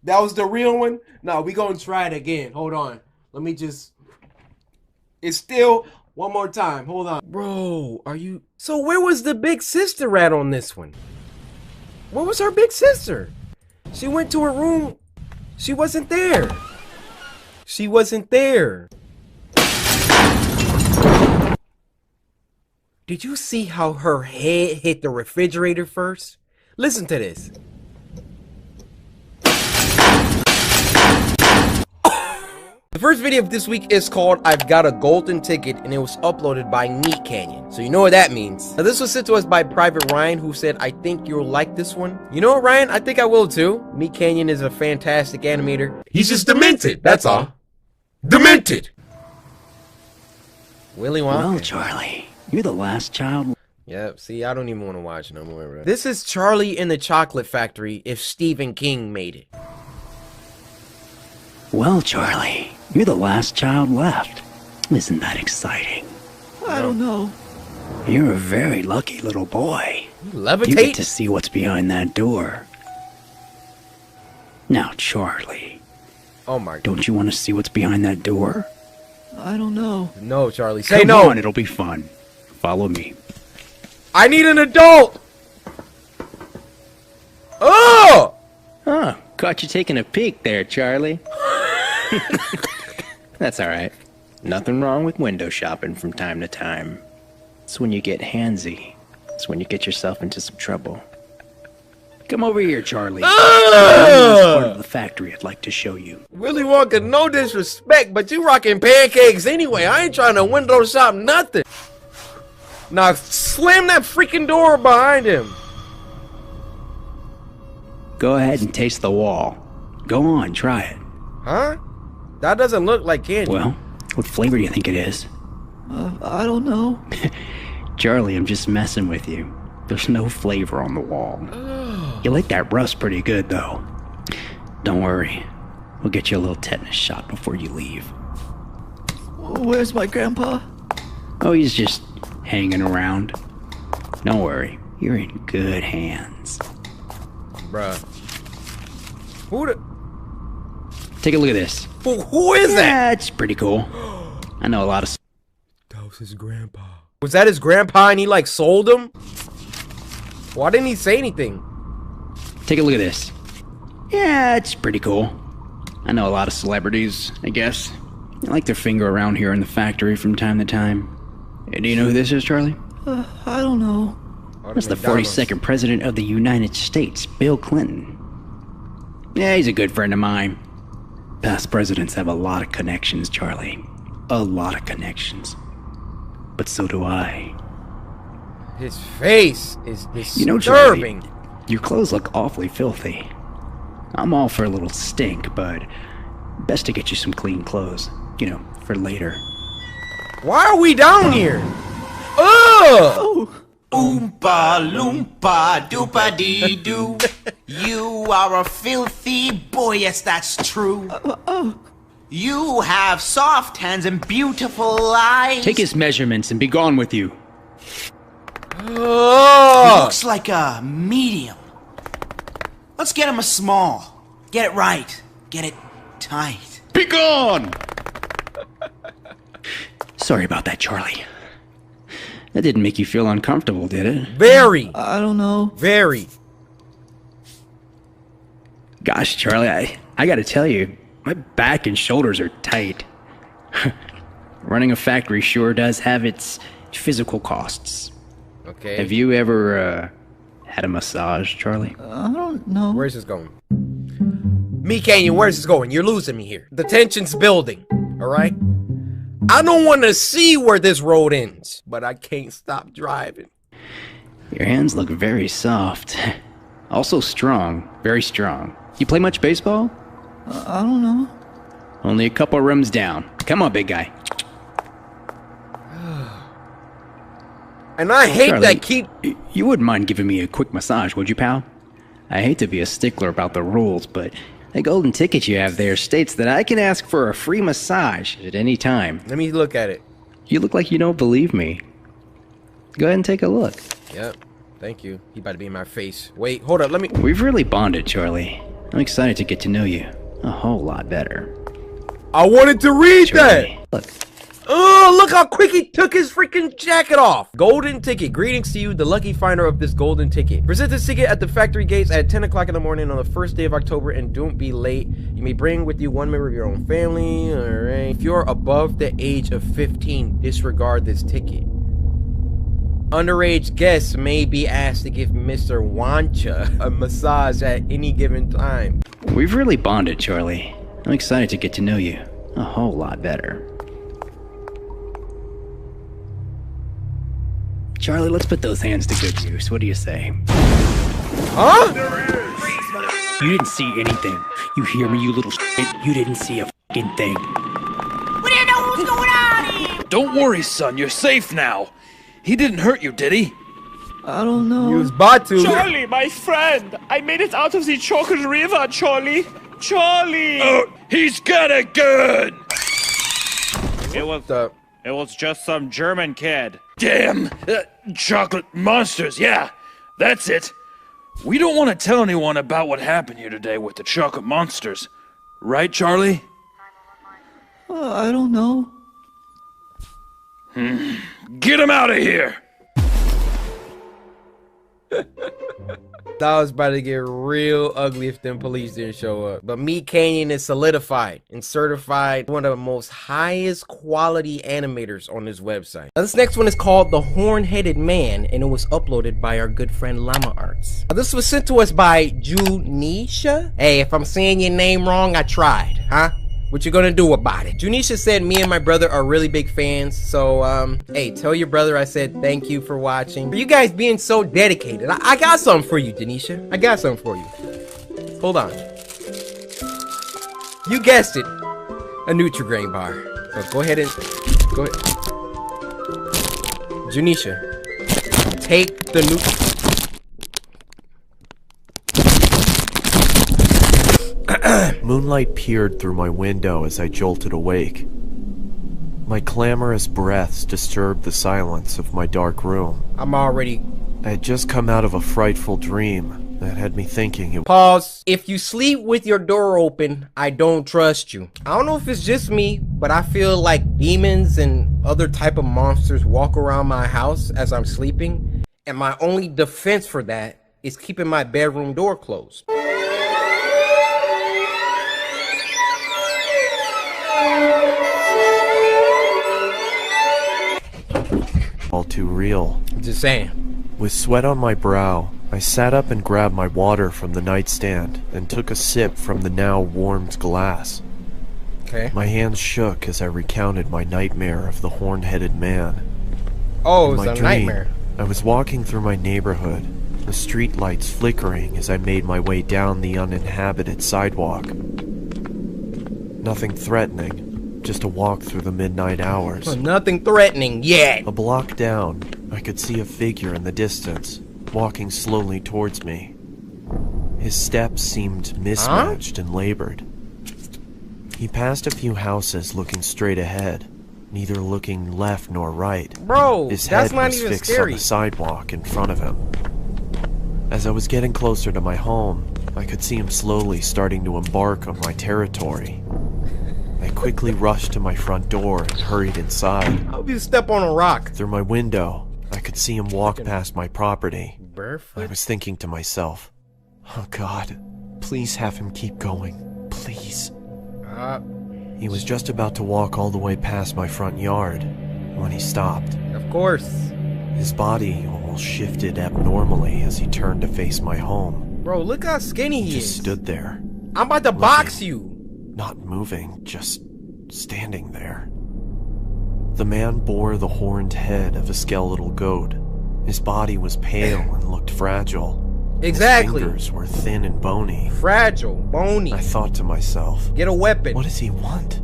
S2: That was the real one? No, we gonna try it again. Hold on. Let me just. It's still one more time. Hold on. Bro, are you. So where was the big sister at on this one? Where was her big sister? She went to her room. She wasn't there. She wasn't there. Did you see how her head hit the refrigerator first? Listen to this. The first video of this week is called I've Got a Golden Ticket, and it was uploaded by Meat Canyon. So you know what that means. Now this was sent to us by Private Ryan, who said, I think you'll like this one. You know what, Ryan? I think I will too. Meat Canyon is a fantastic animator. He's just demented, that's all. Demented! Willy Wonka.
S7: Well, Charlie, you're the last child.
S2: Yep, see, I don't even want to watch no more, bro. This is Charlie in the Chocolate Factory if Stephen King made it.
S7: Well, Charlie, you're the last child left. Isn't that exciting?
S18: I don't know.
S7: You're a very lucky little boy.
S2: Levitate?
S7: You get to see what's behind that door. Now, Charlie.
S2: Oh my God.
S7: Don't you want to see what's behind that door?
S18: I don't know.
S2: No, Charlie. Say
S7: Come
S2: no.
S7: on, it'll be fun. Follow me.
S2: I need an adult. Oh!
S7: Huh. Caught you taking a peek there, Charlie. That's alright. Nothing wrong with window shopping from time to time. It's when you get handsy. It's when you get yourself into some trouble. Come over here, Charlie. There's part of the factory I'd like to show you.
S2: Willy Wonka, no disrespect, but you rocking pancakes anyway. I ain't trying to window shop nothing. Now slam that freaking door behind him.
S7: Go ahead and taste the wall. Go on, try it.
S2: Huh? That doesn't look like candy.
S7: Well, what flavor do you think it is?
S18: I don't know.
S7: Charlie, I'm just messing with you. There's no flavor on the wall. You like that rust pretty good, though. Don't worry. We'll get you a little tetanus shot before you leave.
S18: Where's my grandpa?
S7: Oh, he's just hanging around. Don't worry. You're in good hands.
S2: Bruh. Who the...
S7: Take a look at this.
S2: Who is that?
S7: Yeah, it's pretty cool. I know a lot of...
S2: That was his grandpa. Was that his grandpa and he like sold him? Why didn't he say anything?
S7: Take a look at this. Yeah, it's pretty cool. I know a lot of celebrities, I guess. They like their finger around here in the factory from time to time. Do you know who this is, Charlie?
S18: I don't know.
S7: That's the 42nd President of the United States, Bill Clinton. Yeah, he's a good friend of mine. Past presidents have a lot of connections, Charlie. A lot of connections. But so do I.
S2: His face is disturbing.
S7: You know, Charlie, your clothes look awfully filthy. I'm all for a little stink, but best to get you some clean clothes. You know, for later.
S2: Why are we down here? Oh!
S8: Oompa loompa doopa dee doo. You are a filthy boy, yes, that's true. You have soft hands and beautiful eyes.
S7: Take his measurements and be gone with you.
S8: He looks like a medium. Let's get him a small. Get it right. Get it tight.
S7: Be gone! Sorry about that, Charlie. That didn't make you feel uncomfortable, did it?
S2: Very.
S18: I don't know.
S2: Very.
S7: Gosh, Charlie, I gotta tell you, my back and shoulders are tight. Running a factory sure does have its physical costs.
S2: Okay.
S7: Have you ever had a massage, Charlie?
S18: I don't know.
S2: Where's this going? Me, Canyon, where's this going? You're losing me here. The tension's building, alright? I don't want to see where this road ends, but I can't stop driving.
S7: Your hands look very soft. Also strong, very strong. You play much baseball?
S18: I don't know.
S7: Only a couple rooms down. Come on, big guy.
S2: And I hate
S7: Charlie,
S2: that
S7: You wouldn't mind giving me a quick massage, would you, pal? I hate to be a stickler about the rules, but the golden ticket you have there states that I can ask for a free massage at any time.
S2: Let me look at it.
S7: You look like you don't believe me. Go ahead and take a look.
S2: Yep. Thank you. He about to be in my face. Wait, hold up. Let me...
S7: We've really bonded, Charlie. I'm excited to get to know you a whole lot better.
S2: I wanted to read
S7: Charlie,
S2: that.
S7: Look.
S2: Oh, look how quick he took his freaking jacket off. Golden ticket. Greetings to you, the lucky finder of this golden ticket. Present this ticket at the factory gates at 10 o'clock in the morning on the first day of October, and don't be late. You may bring with you one member of your own family. All right. If you're above the age of 15, disregard this ticket. Underage guests may be asked to give Mr. Wancha a massage at any given time.
S7: We've really bonded, Charlie. I'm excited to get to know you a whole lot better. Charlie, let's put those hands to good use. What do you say?
S2: Huh?
S7: You didn't see anything. You hear me, you little shit? You didn't see a fucking thing.
S8: We didn't know what was going on here.
S9: Don't worry, son. You're safe now. He didn't hurt you, did he?
S18: I don't know.
S2: He was about to.
S12: Charlie, my friend. I made it out of the chocolate river, Charlie. Charlie.
S9: Oh, he's got a gun.
S2: What the?
S9: It was just some German kid. Damn! Chocolate monsters, yeah! That's it! We don't want to tell anyone about what happened here today with the chocolate monsters. Right, Charlie?
S18: I don't know.
S9: Get him out of here!
S2: That was about to get real ugly if them police didn't show up. But Meat Canyon is solidified and certified one of the most highest quality animators on this website. Now, this next one is called The Horn-Headed Man, and it was uploaded by our good friend Llama Arts. Now, this was sent to us by Junisha. Hey, if I'm saying your name wrong, I tried, huh? What you gonna do about it? Junisha said me and my brother are really big fans, so hey, tell your brother I said thank you for watching. For you guys being so dedicated. I got something for you, Junisha. I got something for you. Hold on. You guessed it, a Nutri-Grain bar. So go ahead. Junisha, take the
S3: Moonlight peered through my window as I jolted awake. My clamorous breaths disturbed the silence of my dark room. I had just come out of a frightful dream that had me thinking it—
S2: Pause. If you sleep with your door open, I don't trust you. I don't know if it's just me, but I feel like demons and other type of monsters walk around my house as I'm sleeping, and my only defense for that is keeping my bedroom door closed.
S3: all too real.
S2: Just saying.
S3: With sweat on my brow, I sat up and grabbed my water from the nightstand and took a sip from the now warmed glass.
S2: Okay.
S3: My hands shook as I recounted my nightmare of the horn-headed man.
S2: Oh,
S3: In
S2: it was
S3: my
S2: a
S3: dream,
S2: nightmare.
S3: I was walking through my neighborhood, the street lights flickering as I made my way down the uninhabited sidewalk. Nothing threatening, just a walk through the midnight hours.
S2: Oh, nothing threatening yet.
S3: A block down, I could see a figure in the distance, walking slowly towards me. His steps seemed mismatched and labored. He passed a few houses looking straight ahead, neither looking left nor right.
S2: Bro,
S3: His
S2: that's
S3: head
S2: not
S3: was
S2: even
S3: fixed
S2: scary.
S3: on the sidewalk in front of him. As I was getting closer to my home, I could see him slowly starting to embark on my territory. I quickly rushed to my front door and hurried inside.
S2: I hope you step on a rock.
S3: Through my window, I could see him walk past my property.
S2: Barefoot?
S3: I was thinking to myself, oh God, please have him keep going. Please. He was just about to walk all the way past my front yard when he stopped.
S2: Of course.
S3: His body almost shifted abnormally as he turned to face my home.
S2: Bro, look how skinny he
S3: Just
S2: is.
S3: stood there.
S2: I'm about to box you.
S3: Not moving, just standing there. The man bore the horned head of a skeletal goat. His body was pale and looked fragile.
S2: Exactly.
S3: His fingers were thin and bony.
S2: Fragile, bony.
S3: I thought to myself,
S2: get a weapon.
S3: What does he want?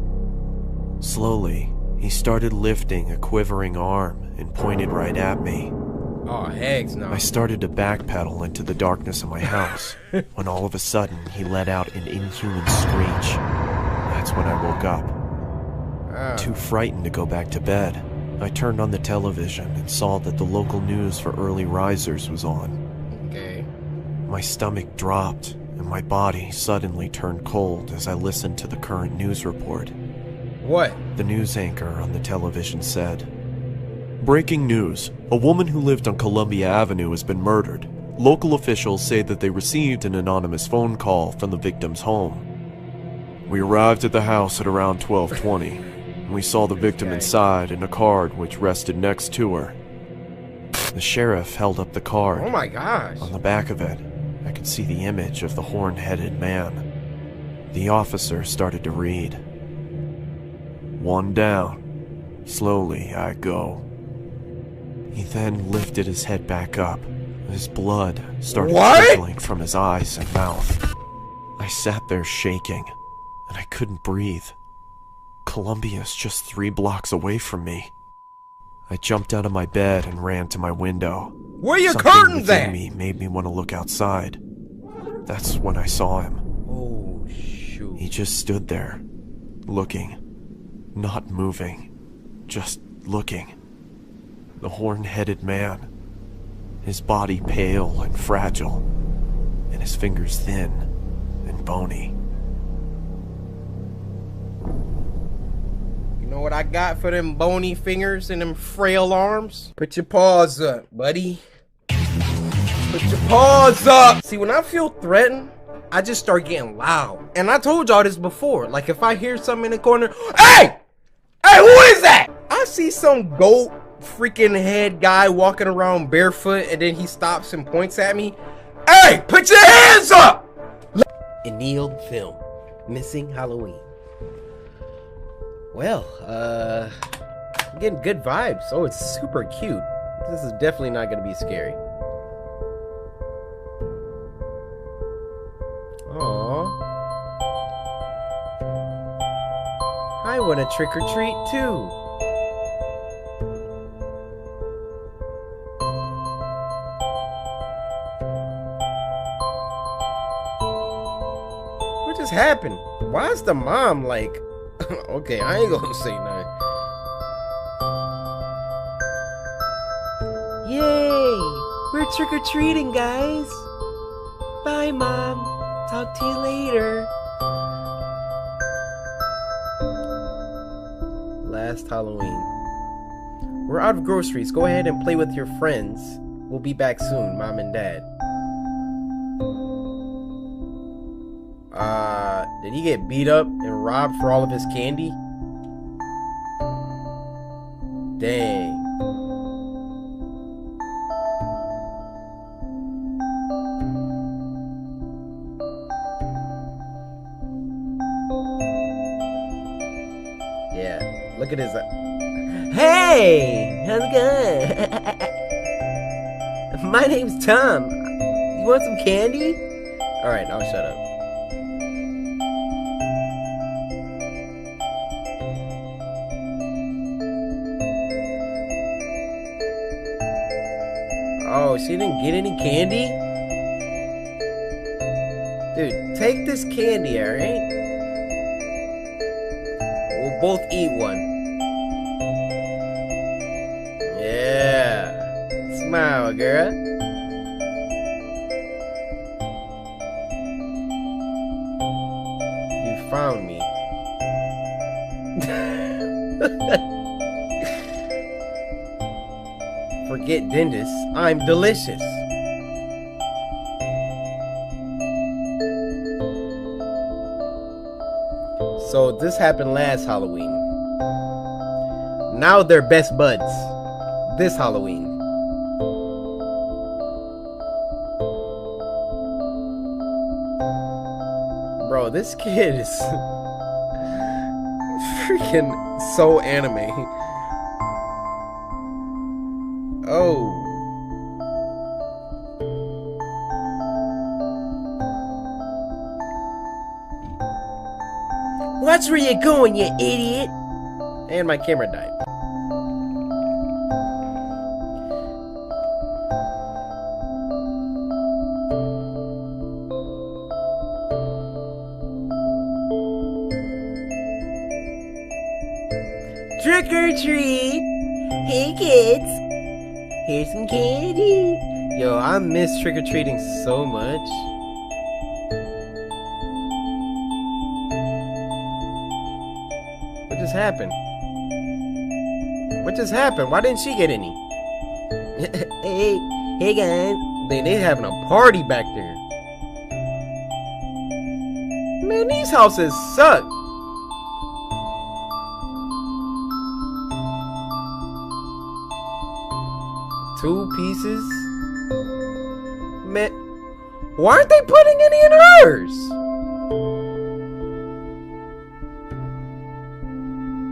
S3: Slowly, he started lifting a quivering arm and pointed right at me.
S2: Oh, heck no.
S3: I started to backpedal into the darkness of my house, when all of a sudden he let out an inhuman screech. That's when I woke up. Too frightened to go back to bed, I turned on the television and saw that the local news for early risers was on.
S2: Okay.
S3: My stomach dropped, and my body suddenly turned cold as I listened to the current news report.
S2: What?
S3: The news anchor on the television said, "Breaking news. A woman who lived on Columbia Avenue has been murdered. Local officials say that they received an anonymous phone call from the victim's home. We arrived at the house at around 12:20, and we saw the victim inside in a card which rested next to her." The sheriff held up the card.
S2: Oh my gosh.
S3: On the back of it, I could see the image of the horn-headed man. The officer started to read. "One down. Slowly I go." He then lifted his head back up. His blood started trickling from his eyes and mouth. I sat there shaking, and I couldn't breathe. Columbia's just 3 blocks away from me. I jumped out of my bed and ran to my window.
S2: Where are your
S3: Something
S2: curtains
S3: within
S2: at?
S3: me made me want to look outside. That's when I saw him.
S2: Oh, shoot.
S3: He just stood there, looking, not moving, just looking. The horn-headed man. His body pale and fragile, and his fingers thin and bony.
S2: You know what I got for them bony fingers and them frail arms? Put your paws up, buddy. Put your paws up! See, when I feel threatened, I just start getting loud. And I told y'all this before. Like, if I hear something in the corner, hey! Hey, who is that? I see some goat freaking head guy walking around barefoot, and then he stops and points at me. Hey, put your hands up! Annealed film. Missing Halloween. Well, I'm getting good vibes. Oh, it's super cute. This is definitely not gonna be scary. Aww. I want a trick or treat too. What just happened? Why is the mom like... Okay, I ain't gonna say nothing. Yay! We're trick-or-treating, guys. Bye, Mom. Talk to you later. Last Halloween. We're out of groceries. Go ahead and play with your friends. We'll be back soon, Mom and Dad. Did he get beat up and robbed for all of his candy? Dang. Yeah, look at his... Hey! How's it going? My name's Tom. You want some candy? Alright, now shut up. Oh, she didn't get any candy? Dude, take this candy, alright? We'll both eat one. Yeah. Smile, girl. You found me. Forget dentist. I'm delicious. So this happened last Halloween. Now they're best buds. This Halloween. Bro, this kid is freaking so anime. Oh. Watch where you're going, you idiot. And my camera died. Trick or treat! Hey kids! Here's some candy! Yo, I miss trick-or-treating so much. What just happened? What just happened? Why didn't she get any? hey guys. They having a party back there. Man, these houses suck. Two pieces? Man, why aren't they putting any in hers?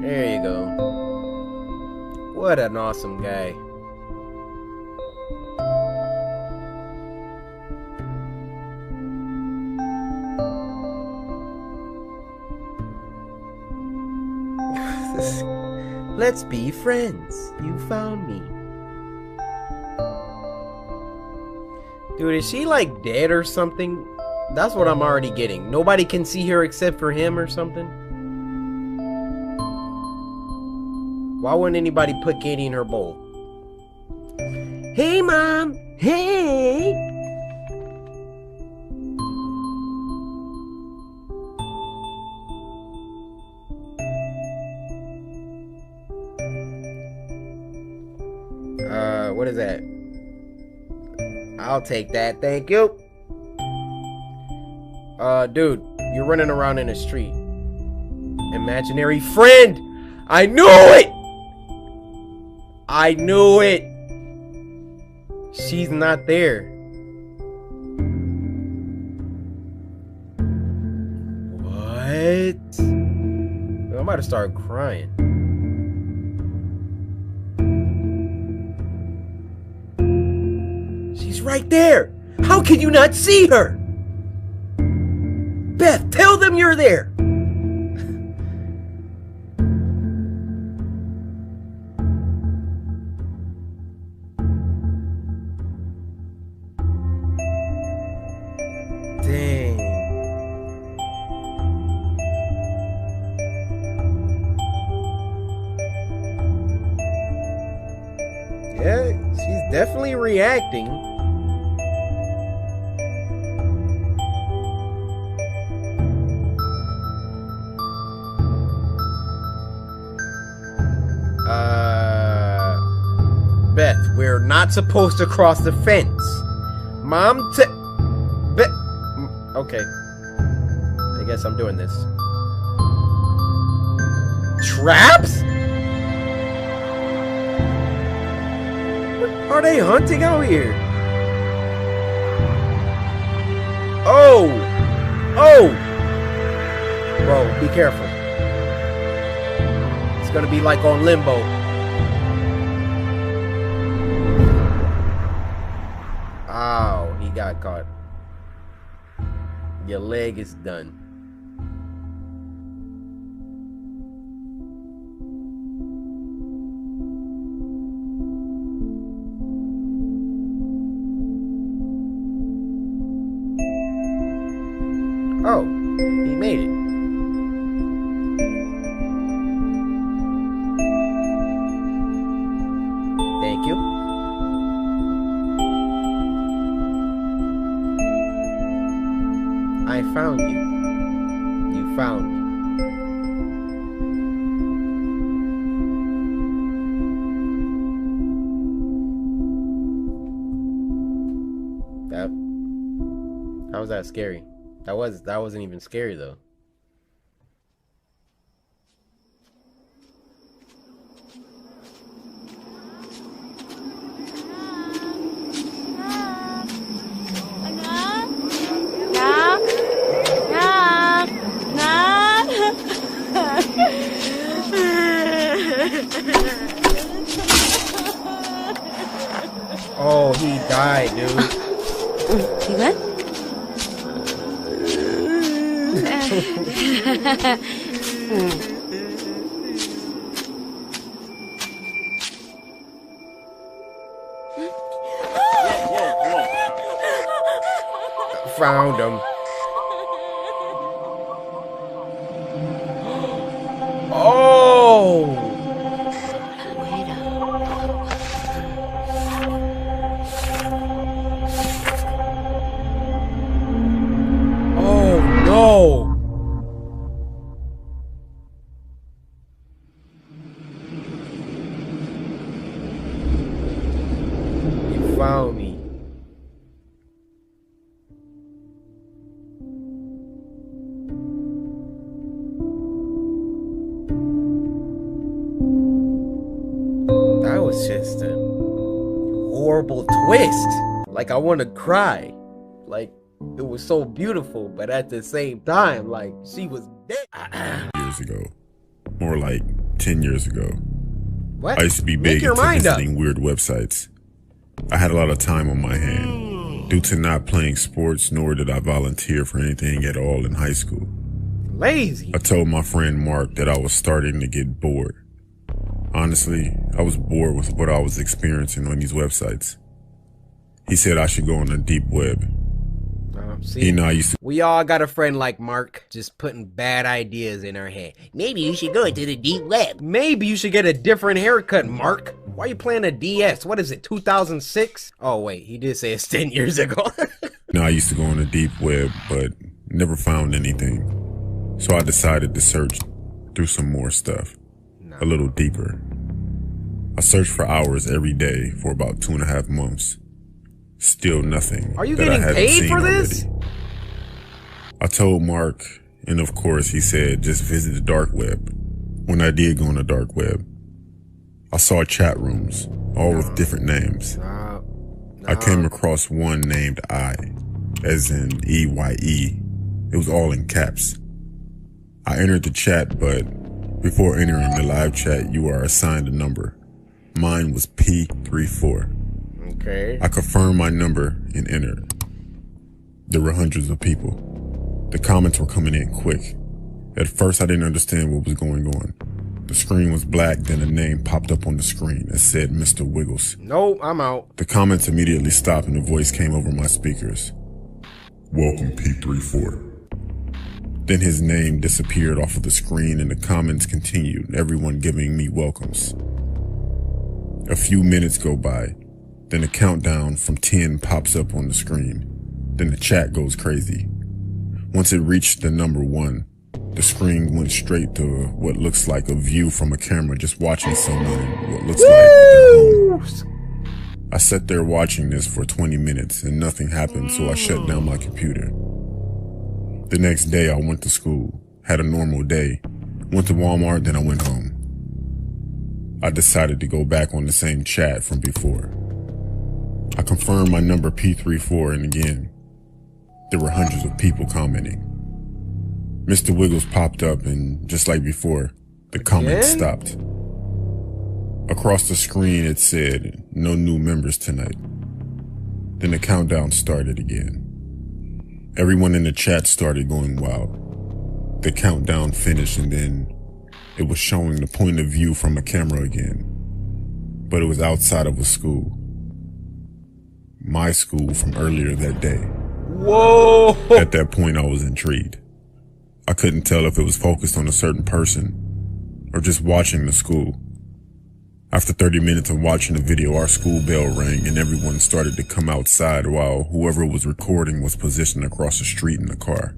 S2: There you go. What an awesome guy. Let's be friends. You found me. Dude, is she like dead or something? That's what I'm already getting. Nobody can see her except for him or something? Why wouldn't anybody put candy in her bowl? Hey, Mom. Hey. What is that? I'll take that, thank you. Dude, you're running around in the street. Imaginary friend! I knew it! I knew it! She's not there. What? I'm about to start crying. She's right there! How can you not see her? Beth, tell them you're there! Dang. Yeah, she's definitely reacting. Beth, we're not supposed to cross the fence. Mom, okay. I guess I'm doing this. Traps? What are they hunting out here? Oh! Oh! Bro, be careful. It's gonna be like on Limbo. Ow, he got caught. Your leg is done. Oh, he made it. Thank you. I found you. You found me. How was that scary? That wasn't even scary though. Oh, he died, dude.
S1: You good?
S2: Found him. Oh! Oh no! You found me. That was just a horrible twist. Like, I want to cry. Like, it was so beautiful, but at the same time, like, she was dead.
S10: Years ago. More like 10 years ago.
S2: What?
S10: I used to be big into visiting weird websites. I had a lot of time on my hand. Due to not playing sports, nor did I volunteer for anything at all in high school.
S2: Lazy.
S10: I told my friend Mark that I was starting to get bored. Honestly, I was bored with what I was experiencing on these websites. He said I should go on the deep web.
S2: See,
S10: You know, I used to
S2: we all got a friend like Mark, just putting bad ideas in our head. Maybe you should go into the deep web. Maybe you should get a different haircut, Mark. Why are you playing a DS? What is it, 2006? Oh wait, he did say it's 10 years ago.
S10: I used to go on the deep web, but never found anything. So I decided to search through some more stuff, a little deeper. I searched for hours every day for about 2.5 months. Still nothing.
S2: Are you
S10: that
S2: getting
S10: I hadn't
S2: paid
S10: seen
S2: for this?
S10: already. I told Mark, and of course he said just visit the dark web. When I did go on the dark web, I saw chat rooms, all with different names. I came across one named I, as in EYE. It was all in caps. I entered the chat, but before entering the live chat, you are assigned a number. Mine was P34.
S2: Okay.
S10: I confirmed my number and entered. There were hundreds of people. The comments were coming in quick. At first, I didn't understand what was going on. The screen was black, then a name popped up on the screen that said Mr. Wiggles.
S2: No, I'm out.
S10: The comments immediately stopped and a voice came over my speakers. Welcome, P34. Then his name disappeared off of the screen and the comments continued, everyone giving me welcomes. A few minutes go by, then a countdown from 10 pops up on the screen. Then the chat goes crazy. Once it reached the number 1, the screen went straight to what looks like a view from a camera just watching someone in what looks like their home. I sat there watching this for 20 minutes and nothing happened, so I shut down my computer. The next day I went to school, had a normal day, went to Walmart, then I went home. I decided to go back on the same chat from before. I confirmed my number P34 and again, there were hundreds of people commenting. Mr. Wiggles popped up and just like before, the comments stopped. Across the screen it said, no new members tonight. Then the countdown started again. Everyone in the chat started going wild. The countdown finished and then it was showing the point of view from a camera again. But it was outside of a school. My school from earlier that day.
S2: Whoa!
S10: At that point I was intrigued. I couldn't tell if it was focused on a certain person or just watching the school. After 30 minutes of watching the video, our school bell rang and everyone started to come outside while whoever was recording was positioned across the street in the car.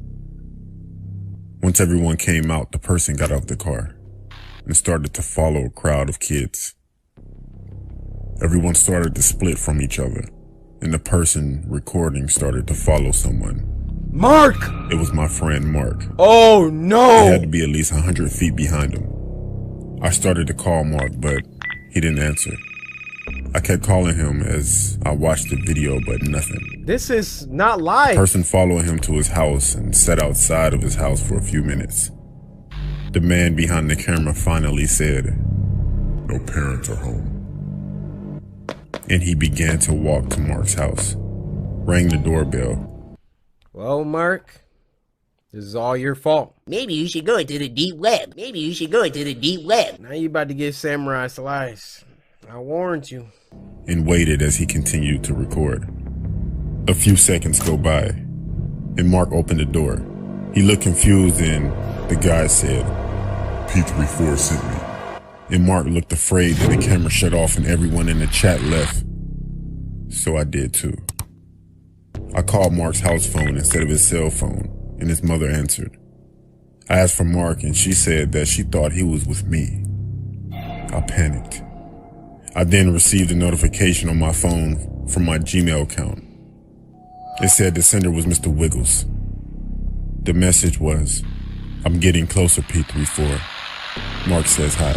S10: Once everyone came out, the person got out of the car and started to follow a crowd of kids. Everyone started to split from each other and the person recording started to follow someone.
S2: Mark!
S10: It was my friend Mark.
S2: Oh no!
S10: It had to be at least 100 feet behind him. I started to call Mark, but he didn't answer. I kept calling him as I watched the video, but nothing.
S2: This is not live.
S10: The person followed him to his house and sat outside of his house for a few minutes. The man behind the camera finally said, "No parents are home." And he began to walk to Mark's house, rang the doorbell.
S2: Well, Mark, this is all your fault. Maybe you should go into the deep web. Maybe you should go into the deep web. Now you about to get samurai slice. I warned you.
S10: And waited as he continued to record. A few seconds go by, and Mark opened the door. He looked confused and the guy said, "P34 sent me." And Mark looked afraid that the camera shut off and everyone in the chat left. So I did too. I called Mark's house phone instead of his cell phone, and his mother answered. I asked for Mark, and she said that she thought he was with me. I panicked. I then received a notification on my phone from my Gmail account. It said the sender was Mr. Wiggles. The message was, "I'm getting closer, P34. Mark says hi."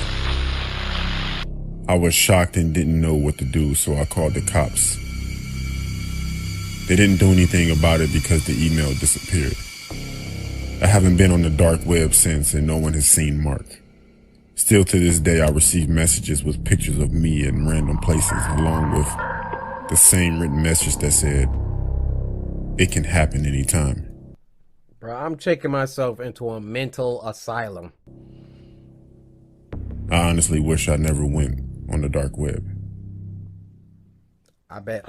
S10: I was shocked and didn't know what to do, so I called the cops. They didn't do anything about it because the email disappeared. I haven't been on the dark web since and no one has seen Mark. Still to this day I receive messages with pictures of me in random places along with the same written message that said, "It can happen anytime."
S2: Bro, I'm checking myself into a mental asylum.
S10: I honestly wish I never went on the dark web.
S2: I bet.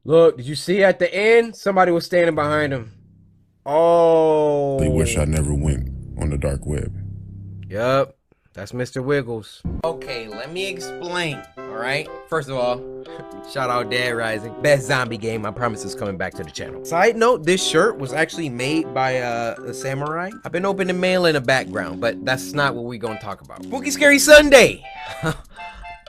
S2: Look, did you see at the end? Somebody was standing behind him. Oh.
S10: They wish I never went on the dark web.
S2: Yup. That's Mr. Wiggles. Okay, let me explain. Alright? First of all, shout out Dead Rising. Best zombie game. I promise it's coming back to the channel. Side note, this shirt was actually made by a samurai. I've been opening mail in the background, but that's not what we're gonna talk about. Spooky Scary Sunday!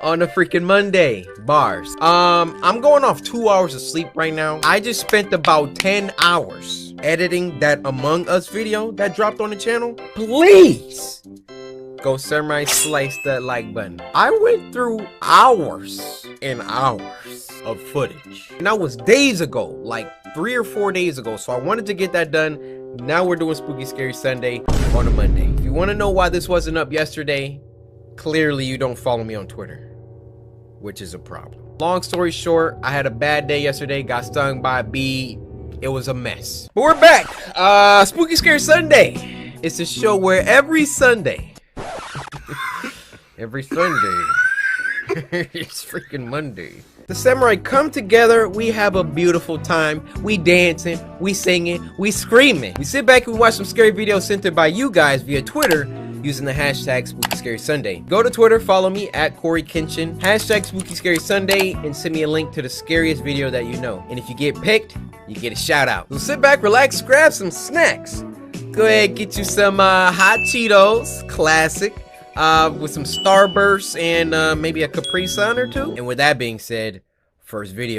S2: On a freaking Monday. Bars. I'm going off 2 hours of sleep right now. I just spent about 10 hours editing that Among Us video that dropped on the channel. Please go samurai slice that like button. I went through hours and hours of footage. And that was days ago, like 3 or 4 days ago. So I wanted to get that done. Now we're doing Spooky Scary Sunday on a Monday. If you want to know why this wasn't up yesterday, clearly you don't follow me on Twitter, which is a problem. Long story short, I had a bad day yesterday, got stung by a bee. It was a mess. But we're back. Spooky Scary Sunday. It's a show where every Sunday, every Sunday, it's freaking Monday, the samurai come together. We have a beautiful time. We dancing, we singing, we screaming. We sit back and we watch some scary videos sent in by you guys via Twitter using the hashtag Spooky Scary Sunday. Go to Twitter, follow me at CoryxKenshin, hashtag Spooky Scary Sunday, and send me a link to the scariest video that you know. And if you get picked, you get a shout out. So sit back, relax, grab some snacks. Go ahead, get you some hot Cheetos, classic, with some Starburst and maybe a Capri Sun or two. And with that being said, first video.